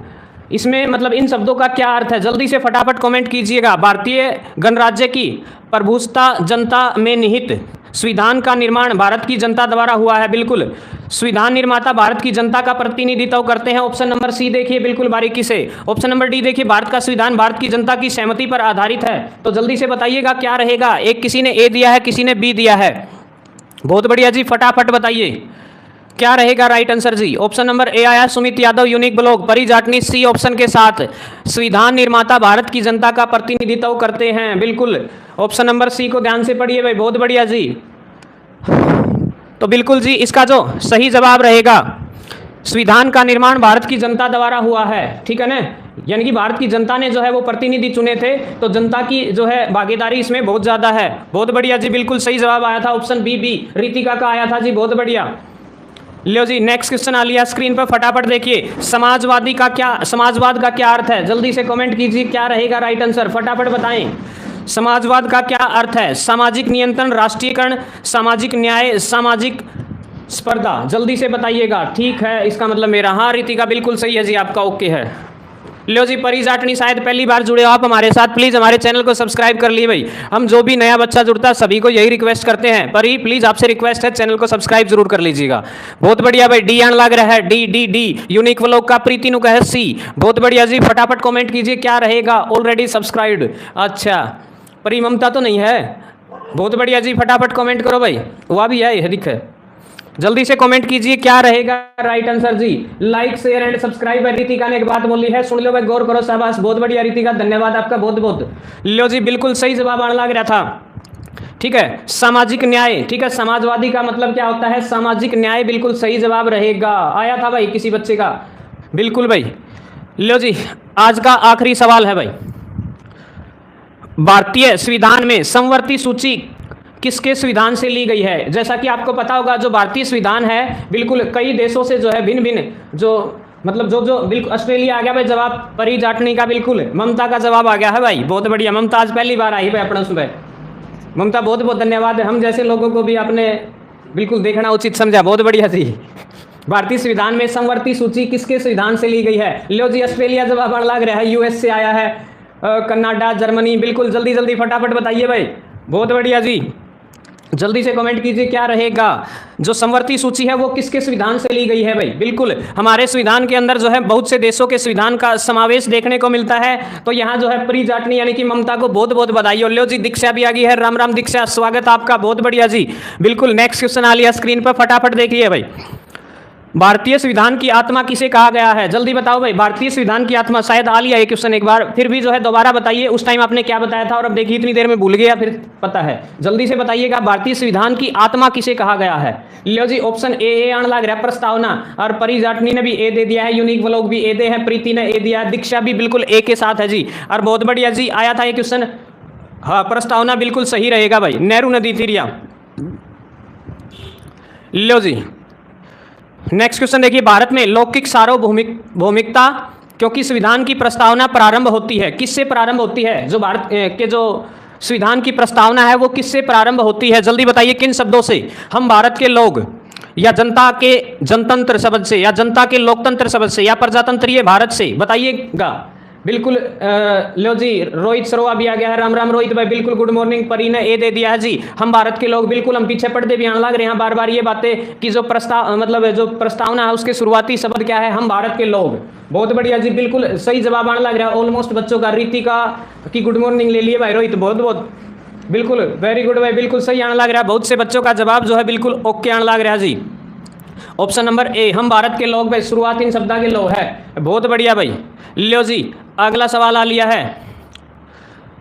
इसमें मतलब इन शब्दों का क्या अर्थ है। जल्दी से फटाफट कमेंट कीजिएगा। भारतीय गणराज्य की प्रभुसत्ता जनता में निहित संविधान का निर्माण भारत की जनता द्वारा हुआ है। बिल्कुल, संविधान निर्माता भारत की जनता का प्रतिनिधित्व करते हैं। ऑप्शन नंबर सी देखिए बिल्कुल बारीकी से। ऑप्शन नंबर डी देखिए, भारत का संविधान भारत की जनता की सहमति पर आधारित है। तो जल्दी से बताइएगा क्या रहेगा। एक किसी ने ए दिया है, किसी ने बी दिया है, बहुत बढ़िया जी। फटाफट बताइए क्या रहेगा राइट आंसर जी। ऑप्शन नंबर ए आया, सुमित यादव यूनिक ब्लॉक, परी जाटनी सी ऑप्शन के साथ, संविधान निर्माता भारत की जनता का प्रतिनिधित्व करते हैं। बिल्कुल ऑप्शन नंबर सी को ध्यान से पढ़िए भाई, बहुत बढ़िया जी। तो बिल्कुल जी इसका जो सही जवाब रहेगा, संविधान का निर्माण भारत की जनता द्वारा हुआ है, ठीक है ना, यानी कि भारत की जनता ने जो है वो प्रतिनिधि चुने थे, तो जनता की जो है भागीदारी इसमें बहुत ज्यादा है। बहुत बढ़िया जी, बिल्कुल सही जवाब आया था ऑप्शन बी, रीतिका का आया था जी, बहुत बढ़िया। लो जी नेक्स्ट क्वेश्चन आ लिया स्क्रीन पर, फटाफट देखिए। समाजवाद का क्या अर्थ है, जल्दी से कमेंट कीजिए क्या रहेगा राइट आंसर, फटाफट बताएं। समाजवाद का क्या अर्थ है। सामाजिक नियंत्रण, राष्ट्रीयकरण, सामाजिक न्याय, सामाजिक स्पर्धा, जल्दी से बताइएगा। ठीक है, इसका मतलब मेरा, हाँ रीतिका बिल्कुल सही है जी, आपका ओके है। लो जी परी जाटनी शायद पहली बार जुड़े हो आप हमारे साथ, प्लीज हमारे चैनल को सब्सक्राइब कर लिए भाई। हम जो भी नया बच्चा जुड़ता है सभी को यही रिक्वेस्ट करते हैं, परी प्लीज आपसे रिक्वेस्ट है चैनल को सब्सक्राइब जरूर कर लीजिएगा। बहुत बढ़िया भाई, डी आन लग रहा है, डी यूनिक व्लॉग का प्रीति नु कहे सी, बहुत बढ़िया जी। फटाफट कमेंट कीजिए क्या रहेगा, ऑलरेडी सब्सक्राइब्ड, अच्छा परी ममता तो नहीं है, बहुत बढ़िया जी। फटाफट कमेंट करो भाई, वह भी है दिखे, जल्दी से कमेंट कीजिए क्या रहेगा राइट आंसर जी। Like share and subscribe. Ritika ने एक बात बोली है, सुन लो भाई, गौर करो, शाबाश, बहुत बढ़िया रीतिका, धन्यवाद आपका बहुत बहुत। लो जी बिल्कुल सही जवाब आने लग रहा था, ठीक है। सामाजिक न्याय, ठीक है, समाजवादी का मतलब क्या होता है, सामाजिक न्याय, बिल्कुल सही जवाब रहेगा। आया था भाई किसी बच्चे का, बिल्कुल भाई। लो जी आज का आखिरी सवाल है भाई, भारतीय संविधान में समवर्ती सूची किसके संविधान से ली गई है। जैसा कि आपको पता होगा जो भारतीय संविधान है बिल्कुल कई देशों से जो है भिन्न भिन्न जो मतलब जो जो बिल्कुल ऑस्ट्रेलिया आ गया भाई जवाब, परी जाटनी का बिल्कुल, ममता का जवाब आ गया है भाई, बहुत बढ़िया। ममता आज पहली बार आई भाई अपना सुबह। ममता बहुत बहुत धन्यवाद, हम जैसे लोगों को भी आपने बिल्कुल देखना उचित समझा, बहुत बढ़िया थी। भारतीय संविधान में समवर्ती सूची किसके संविधान से ली गई है? लो जी ऑस्ट्रेलिया जवाब लग रहा है, यूएस से आया है, कनाडा, जर्मनी, बिल्कुल जल्दी जल्दी फटाफट बताइए भाई, बहुत बढ़िया जी, जल्दी से कमेंट कीजिए क्या रहेगा। जो समवर्ती सूची है वो किसके संविधान से ली गई है भाई? बिल्कुल हमारे संविधान के अंदर जो है बहुत से देशों के संविधान का समावेश देखने को मिलता है, तो यहाँ जो है प्री जाटनी यानी कि ममता को बहुत बहुत बधाई। और लो जी दीक्षा भी आ गई है, राम राम दीक्षा, स्वागत आपका, बहुत बढ़िया जी। बिल्कुल नेक्स्ट क्वेश्चन आ लिया स्क्रीन पर, फटाफट देखिए भाई। भारतीय संविधान की आत्मा किसे कहा गया है? जल्दी बताओ भाई, भारतीय संविधान की आत्मा, शायद आ लिया ये क्वेश्चन एक बार, फिर भी जो है दोबारा बताइए, उस टाइम आपने क्या बताया था और अब देखिए इतनी देर में भूल गया, फिर पता है, जल्दी से बताइएगा भारतीय संविधान की आत्मा किसे कहा गया है? लो जी ऑप्शन ए आने लग रहा है, प्रस्तावना, और परी जाटनी ने भी ए दे दिया है, यूनिक व्लॉग भी ए दे है, प्रीति ने ए दिया है, दीक्षा भी बिल्कुल ए के साथ है जी, और बहुत बढ़िया जी आया था ये क्वेश्चन, हाँ प्रस्तावना बिल्कुल सही रहेगा भाई, नेहरू नदी थी। लो जी नेक्स्ट क्वेश्चन देखिए, भारत में लौकिक सार्वभौमिकता क्योंकि संविधान की प्रस्तावना प्रारंभ होती है, किससे प्रारंभ होती है? जो भारत के जो संविधान की प्रस्तावना है वो किससे प्रारंभ होती है? जल्दी बताइए किन शब्दों से? हम भारत के लोग, या जनता के जनतंत्र शब्द से, या जनता के लोकतंत्र शब्द से, या प्रजातंत्रीय भारत से, बताइएगा। बिल्कुल लो जी रोहित सरोवा भी आ गया है, राम राम रोहित भाई, बिल्कुल गुड मॉर्निंग, परी ने ए दे दिया है जी, हम भारत के लोग, बिल्कुल हम पीछे पढ़ते भी आने लग रहे हैं बार बार ये बातें कि जो प्रस्ताव मतलब जो प्रस्तावना है उसके शुरुआती शब्द क्या है? हम भारत के लोग, बहुत बढ़िया जी, बिल्कुल सही जवाब आने लग रहा है ऑलमोस्ट बच्चों का। रीतिका की गुड मॉर्निंग ले लिए भाई रोहित, बहुत बहुत बिल्कुल वेरी गुड भाई, बिल्कुल सही आने लग रहा है, बहुत से बच्चों का जवाब जो है बिल्कुल ओके आने लग रहा है जी। ऑप्शन नंबर ए हम भारत के लोग भाई, शुरुआत इन शब्द के लोग है, बहुत बढ़िया भाई। लो जी अगला सवाल आ लिया है,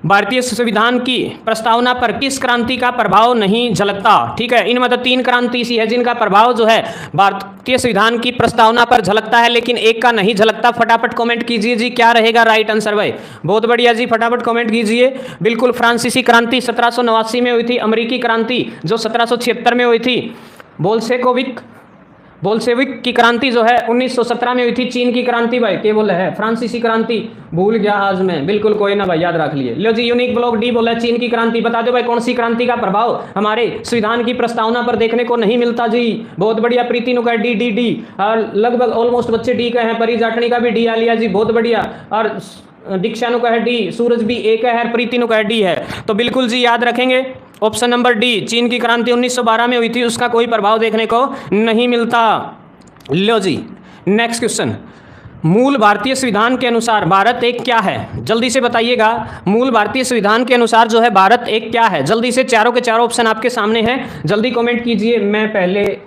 भारतीय संविधान की प्रस्तावना पर किस क्रांति का प्रभाव नहीं झलकता? ठीक है, इनमें तो तीन क्रांति सी है जिनका प्रभाव जो है भारतीय संविधान की प्रस्तावना पर झलकता है, लेकिन एक का नहीं झलकता। फटाफट कमेंट कीजिए जी क्या रहेगा राइट आंसर भाई, बहुत बढ़िया जी, फटाफट कमेंट कीजिए। बिल्कुल फ्रांसीसी क्रांति 1789 में हुई थी, अमेरिकी क्रांति जो 1776 में हुई थी, बोल्शेविक की क्रांति जो है 1917 में हुई थी, चीन की क्रांति भाई केवल है फ्रांसीसी क्रांति, भूल गया आज मैं, बिल्कुल कोई ना भाई याद रख लिए। लो जी यूनिक ब्लॉक डी बोला चीन की क्रांति, बता दो भाई कौन सी क्रांति का प्रभाव हमारे संविधान की प्रस्तावना पर देखने को नहीं मिलता जी, बहुत बढ़िया। प्रीति नु का डी डी डी, और लगभग ऑलमोस्ट बच्चे डी का है, परी जाटनी का भी डी आ लिया जी, बहुत बढ़िया। और दीक्षा नु का है डी, सूरज भी एक है, प्रीति नु का है डी है, तो बिल्कुल जी याद रखेंगे ऑप्शन नंबर डी, चीन की क्रांति 1912 में हुई थी, उसका कोई प्रभाव देखने को नहीं मिलता। लो जी नेक्स्ट क्वेश्चन, मूल भारतीय संविधान के अनुसार भारत एक क्या है? जल्दी से बताइएगा, मूल भारतीय संविधान के अनुसार जो है भारत एक क्या है? जल्दी से चारों के चारों ऑप्शन आपके सामने हैं, जल्दी कमेंट कीजिए। मैं पहले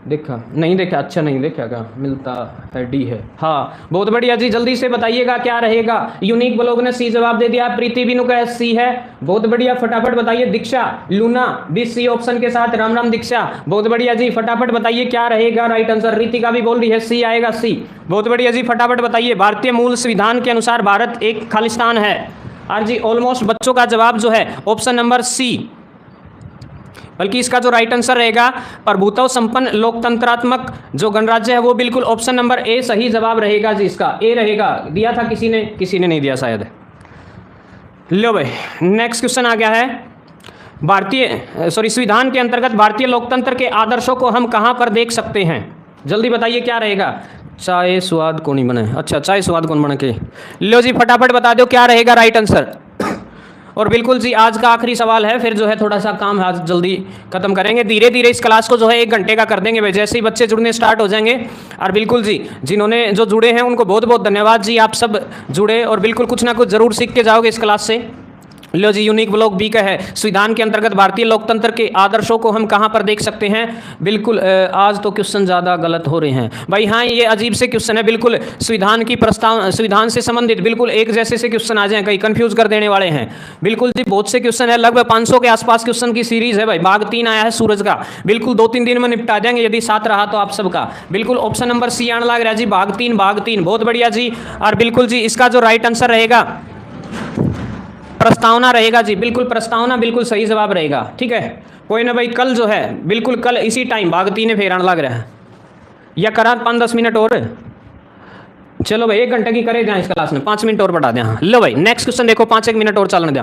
देखा नहीं देखा, अच्छा नहीं देखा क्या मिलता है, डी है, हाँ बहुत बढ़िया जी, जल्दी से बताइएगा क्या रहेगा। यूनिक ब्लॉग ने सी जवाब दे दिया, प्रीति बिनु का सी है, बहुत बढ़िया, फटाफट बताइए। दीक्षा लूना भी सी ऑप्शन के साथ, राम राम दीक्षा, बहुत बढ़िया जी, फटाफट बताइए क्या रहेगा राइट आंसर। रीतिका भी बोल रही है सी आएगा, सी, बहुत बढ़िया जी, फटाफट बताइए। भारतीय मूल संविधान के अनुसार भारत एक खालिस्तान है, और जी ऑलमोस्ट बच्चों का जवाब जो है ऑप्शन नंबर सी, बल्कि इसका जो राइट आंसर रहेगा प्रभुत्व संपन्न लोकतंत्रात्मक जो गणराज्य है वो बिल्कुल ऑप्शन नंबर ए सही जवाब रहेगा जी, इसका ए रहेगा। दिया था किसी ने नहीं दिया शायद। लो भाई नेक्स्ट क्वेश्चन आ गया है, संविधान के अंतर्गत भारतीय लोकतंत्र के आदर्शों को हम कहाँ पर देख सकते हैं? जल्दी बताइए क्या रहेगा। चाय स्वाद कौन ही बने, अच्छा चाय स्वाद कौन बने के। लो जी फटाफट बता दो क्या रहेगा राइट आंसर। और बिल्कुल जी आज का आखिरी सवाल है, फिर जो है थोड़ा सा काम आज जल्दी खत्म करेंगे, धीरे धीरे इस क्लास को जो है 1 घंटे का कर देंगे भाई, जैसे ही बच्चे जुड़ने स्टार्ट हो जाएंगे। और बिल्कुल जी जिन्होंने जो जुड़े हैं उनको बहुत बहुत धन्यवाद जी, आप सब जुड़े और बिल्कुल कुछ ना कुछ जरूर सीख के जाओगे इस क्लास से। लो जी यूनिक ब्लॉग बी का है, संविधान के अंतर्गत भारतीय लोकतंत्र के आदर्शों को हम कहाँ पर देख सकते हैं? बिल्कुल आज तो क्वेश्चन ज़्यादा गलत हो रहे हैं भाई, हाँ ये अजीब से क्वेश्चन है, बिल्कुल संविधान से संबंधित बिल्कुल एक जैसे से क्वेश्चन आ जाए, कहीं कंफ्यूज कर देने वाले हैं। बिल्कुल जी बहुत से क्वेश्चन है, लगभग 500 के आसपास क्वेश्चन की सीरीज है भाई। भाग 3 आया है सूरज का, बिल्कुल 2-3 दिन में निपटा देंगे यदि साथ रहा तो आप सबका। बिल्कुल ऑप्शन नंबर सी आने लग रहा है जी, भाग 3 बहुत बढ़िया जी। और बिल्कुल जी इसका जो राइट आंसर रहेगा प्रस्तावना रहेगा जी, बिल्कुल प्रस्तावना बिल्कुल सही जवाब रहेगा। ठीक है कोई ना भाई, कल जो है बिल्कुल कल इसी टाइम भाग 3 फेरान लग रहा है, या करा 5-10 मिनट और? चलो भाई 1 घंटे की करे दें इस क्लास में, 5 मिनट और बढ़ा दें। हाँ लो भाई नेक्स्ट क्वेश्चन देखो, 1 मिनट और चलने दें।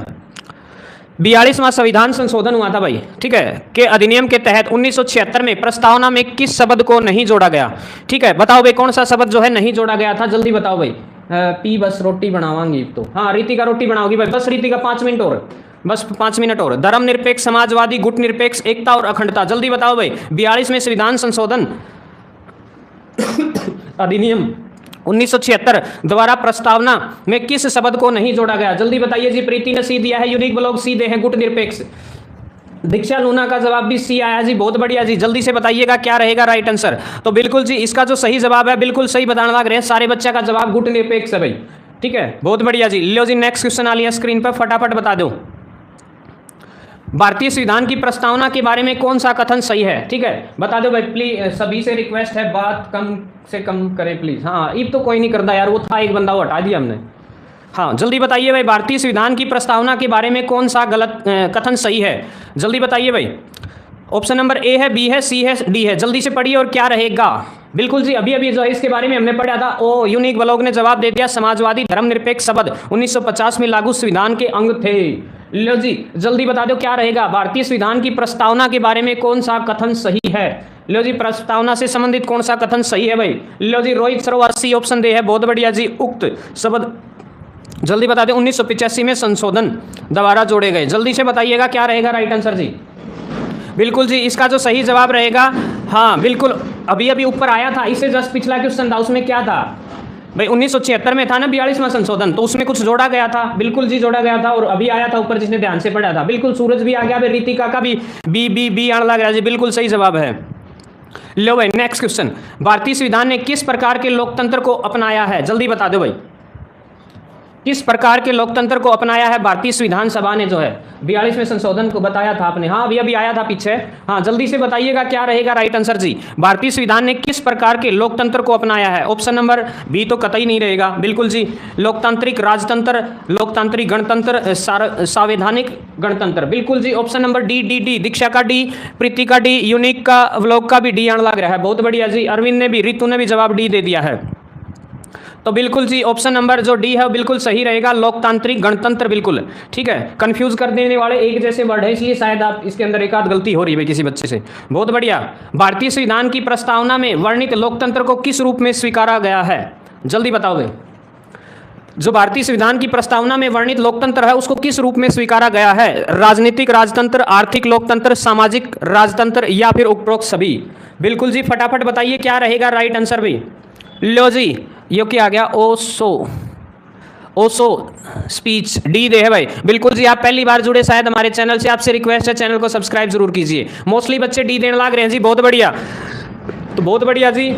42वां संविधान संशोधन हुआ था भाई, ठीक है, के अधिनियम के तहत 1976 में प्रस्तावना में किस शब्द को नहीं जोड़ा गया? ठीक है, बताओ भाई कौन सा शब्द जो है नहीं जोड़ा गया था, जल्दी बताओ भाई। पी बस रोटी बनावांगी तो, हाँ रीतिका रोटी बनाओगी भाई, बस रीतिका 5 मिनट और, बस 5 मिनट और। धर्मनिरपेक्ष, समाजवादी, गुट निरपेक्ष, एकता और अखंडता, जल्दी बताओ भाई। 42वें संविधान संशोधन अधिनियम 1976 द्वारा प्रस्तावना में किस शब्द को नहीं जोड़ा गया? जल्दी बताइए जी। प्रीति ने सी दिया है, यूनिक ब्लॉक सी दे है, गुट निरपेक्ष। दीक्षा लूना का जवाब भी सी आया जी, बहुत बढ़िया जी। जल्दी से बताइएगा क्या रहेगा राइट आंसर। तो बिल्कुल जी इसका जो सही जवाब है, बिल्कुल सही बताने लग रहे हैं सारे बच्चा का जवाब गुट निरपेक्ष है भाई, ठीक है, बहुत बढ़िया जी। लो जी नेक्स्ट क्वेश्चन आ लिया स्क्रीन पर, फटाफट बता दो। भारतीय संविधान की प्रस्तावना के बारे में कौन सा कथन सही है? ठीक है बता दो भाई प्लीज, सभी से रिक्वेस्ट है बात कम से कम करें प्लीज। हाँ अब तो कोई नहीं करता यार, वो था एक बंदा वो हटा दिया हमने। हाँ जल्दी बताइए भाई, भारतीय संविधान की प्रस्तावना के बारे में कौन सा गलत कथन सही है? जल्दी बताइए भाई। ऑप्शन नंबर ए है, बी है, सी है, डी है, जल्दी से पढ़िए और क्या रहेगा। बिल्कुल जी अभी अभी जो है इसके बारे में हमने पढ़ा था। ओ यूनिक ब्लॉग ने जवाब दे दिया, समाजवादी धर्मनिरपेक्ष शब्द 1950 में लागू संविधान के अंग थे। लो जी जल्दी बता दो क्या रहेगा। भारतीय संविधान की प्रस्तावना के बारे में कौन सा कथन सही है? लो जी प्रस्तावना से संबंधित कौन सा कथन सही है भाई? लो जी रोहित सरोवर सी ऑप्शन दे है, बहुत बढ़िया जी। उक्त शब्द जल्दी बता दें 1985 में संशोधन द्वारा जोड़े गए, जल्दी से बताइएगा क्या रहेगा राइट आंसर जी। बिल्कुल जी इसका जो सही जवाब रहेगा, हाँ बिल्कुल अभी अभी ऊपर आया था, इससे जस्ट पिछला क्वेश्चन था, उसमें क्या था भाई 1976 में था ना 42वां संशोधन, तो उसमें कुछ जोड़ा गया था। बिल्कुल जी जोड़ा गया था, और अभी आया था ऊपर जिसने ध्यान से पढ़ा था। बिल्कुल सूरज भी आ गया भाई, रीतिका का भी बी आने लग रहा है जी, बिल्कुल सही जवाब है। लो भाई नेक्स्ट क्वेश्चन, भारतीय संविधान ने किस प्रकार के लोकतंत्र को अपनाया है? जल्दी बता दो भाई, किस प्रकार के लोकतंत्र को अपनाया है भारतीय संविधान सभा ने जो है 42वें संशोधन को बताया था आपने। हाँ अभी अभी आया था पीछे। हाँ जल्दी से बताइएगा क्या रहेगा राइट आंसर जी। भारतीय संविधान ने किस प्रकार के लोकतंत्र को अपनाया है? ऑप्शन नंबर बी तो कतई नहीं रहेगा। बिल्कुल जी लोकतांत्रिक राजतंत्र, लोकतांत्रिक गणतंत्र, संवैधानिक गणतंत्र। बिल्कुल जी ऑप्शन नंबर डी, दीक्षा का डी, प्रीति का डी, यूनिक का व्लॉग का भी डी आने लग रहा है, बहुत बढ़िया जी। अरविंद ने भी, रितु ने भी जवाब डी दे दिया है। तो बिल्कुल जी ऑप्शन नंबर जो डी है बिल्कुल सही रहेगा, लोकतांत्रिक गणतंत्र, बिल्कुल ठीक है। कंफ्यूज कर देने वाले एक जैसे वर्ड है, इसलिए शायद आप इसके अंदर एक आध गलती हो रही है किसी बच्चे से, बहुत बढ़िया। भारतीय संविधान की प्रस्तावना में वर्णित लोकतंत्र को किस रूप में स्वीकारा गया है? जल्दी बताओ भाई। जो भारतीय संविधान की प्रस्तावना में वर्णित लोकतंत्र है उसको किस रूप में स्वीकारा गया है? राजनीतिक राजतंत्र, आर्थिक लोकतंत्र, सामाजिक राजतंत्र या फिर उपरोक्त सभी? बिल्कुल जी फटाफट बताइए क्या रहेगा राइट आंसर भी। लो जी ये क्या आ गया, ओसो स्पीच, डी दे है भाई। बिल्कुल जी आप पहली बार जुड़े शायद हमारे चैनल से, आपसे रिक्वेस्ट है चैनल को सब्सक्राइब जरूर कीजिए। मोस्टली बच्चे डी देने लग रहे हैं जी, बहुत बढ़िया। तो बहुत बढ़िया जी,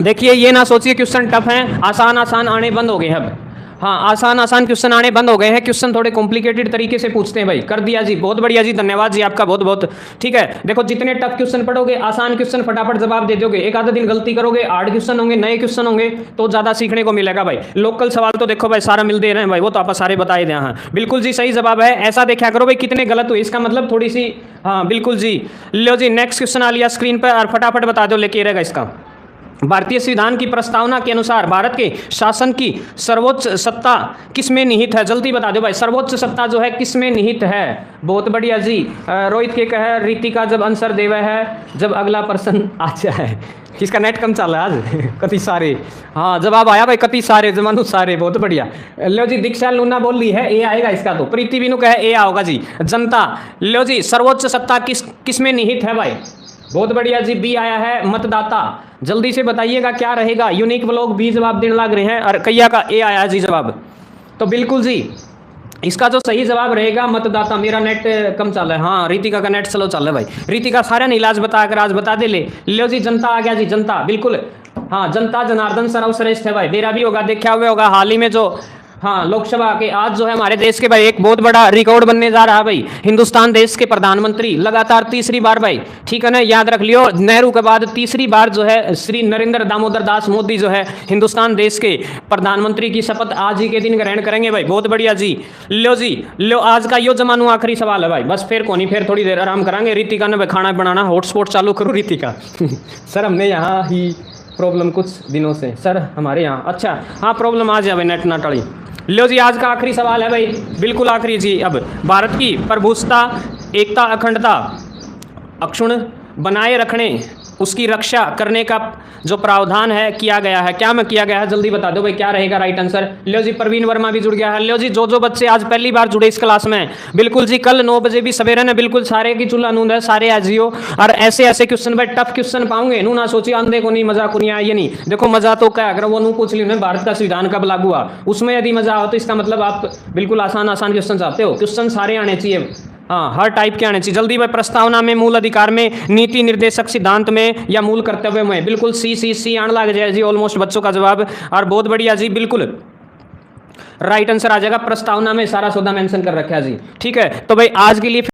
देखिए ये ना सोचिए क्वेश्चन टफ हैं, आसान आसान आने बंद हो गए हैं अब। हाँ आसान आसान क्वेश्चन आने बंद हो गए हैं, क्वेश्चन थोड़े कॉम्प्लिकेटेड तरीके से पूछते हैं भाई। कर दिया जी, बहुत बढ़िया जी, धन्यवाद जी आपका बहुत बहुत। ठीक है देखो जितने टफ क्वेश्चन पढ़ोगे आसान क्वेश्चन फटाफट जवाब दे दोगे, एक आधा दिन गलती करोगे, हार्ड क्वेश्चन होंगे, नए क्वेश्चन होंगे तो ज़्यादा सीखने को मिलेगा भाई। लोकल सवाल तो देखो भाई सारा मिल दे रहे हैं भाई, वो तो आप सारे बताए दे। हाँ बिल्कुल जी सही जवाब है, ऐसा देखा करो भाई कितने गलत हुए, इसका मतलब थोड़ी सी। हाँ बिल्कुल जी। लो जी नेक्स्ट क्वेश्चन आ लिया स्क्रीन पर, और फटाफट बता दो लेके रहेगा इसका। भारतीय संविधान की प्रस्तावना के अनुसार भारत के शासन की सर्वोच्च सत्ता किसमें निहित है? जल्दी बता दो भाई, सर्वोच्च सत्ता जो है किसमें निहित है? बहुत बढ़िया जी। रोहित के कहे रीतिका जब आंसर देवे है जब अगला पर्सन आ जाए। किसका नेट कम चल रहा है आज कति सारे। हाँ जवाब आया भाई कति सारे, जमानु सारे, बहुत बढ़िया। लो जी दीक्षा लूना बोल रही है ए आएगा इसका, तो प्रीति बिनु कहे ए आओगा जी। जनता, लो जी सर्वोच्च सत्ता किसमें निहित है भाई? बहुत बढ़िया जी, बी आया है मतदाता। जल्दी से बताइएगा क्या रहेगा। यूनिक ब्लॉग भी जवाब देने लग रहे हैं, और कैया का ए आया जी जवाब। तो बिल्कुल जी इसका जो सही जवाब रहेगा मतदाता। मेरा नेट कम चल रहा है, हाँ रीतिका का नेट स्लो चल रहा है भाई। रीतिका सारा इलाज बता कर आज बता दे ले। लो जी जनता आ गया जी, जनता बिल्कुल। हाँ जनता जनार्दन सर्वश्रेष्ठ है भाई, मेरा भी होगा, देखा हुआ होगा हाल ही में जो हाँ लोकसभा के आज जो है हमारे देश के भाई एक बहुत बड़ा रिकॉर्ड बनने जा रहा है भाई। हिंदुस्तान देश के प्रधानमंत्री लगातार तीसरी बार भाई, ठीक है ना, याद रख लियो, नेहरू के बाद तीसरी बार जो है श्री नरेंद्र दामोदर दास मोदी जो है हिंदुस्तान देश के प्रधानमंत्री की शपथ आज ही के दिन ग्रहण करेंगे भाई, बहुत बढ़िया जी। लो जी लो आज का यो जमानू आखिरी सवाल है भाई, बस फिर कौन ही फिर थोड़ी देर आराम करांगे। रीतिका ने भाई खाना बनाना, हॉटस्पॉट चालू करो रीतिका। सर हमने यहाँ ही प्रॉब्लम कुछ दिनों से सर हमारे यहाँ। अच्छा हाँ, प्रॉब्लम आ जाए नेट ना टड़ी। लो जी, आज का आखिरी सवाल है भाई, बिल्कुल आखिरी जी। अब भारत की प्रभुसत्ता, एकता, अखंडता, अक्षुण्ण बनाए रखने, उसकी रक्षा करने का जो प्रावधान है किया गया है, क्या में किया गया है, जल्दी बता दो भाई क्या रहेगा राइट आंसर। लो जी, प्रवीण वर्मा भी जुड़ गया है। लो जी, जो बच्चे आज पहली बार जुड़े इस क्लास में, बिल्कुल जी कल 9 बजे भी सवेरे ने बिल्कुल सारे की चूल्हा नूंद है, सारे आ जियो। और ऐसे ऐसे क्वेश्चन भाई, टफ क्वेश्चन पाऊंगे नू ना सोचिए अंधे को नहीं मजा को नहीं आया, ये नहीं देखो मजा तो क्या, अगर वो नू पूछ ली भारत का संविधान कब लागू हुआ, उसमें यदि मजा हो तो इसका मतलब आप बिल्कुल आसान आसान क्वेश्चन चाहते हो। क्वेश्चन सारे आने चाहिए, हाँ हर टाइप के आने चाहिए। जल्दी भाई, प्रस्तावना में, मूल अधिकार में, नीति निर्देशक सिद्धांत में या मूल कर्तव्य में, बिल्कुल सी आने लग जाए जी ऑलमोस्ट बच्चों का जवाब। और बहुत बढ़िया जी, बिल्कुल राइट आंसर आ जाएगा, प्रस्तावना में सारा सौदा मेंशन कर रखा है जी। ठीक है, तो भाई आज के लिए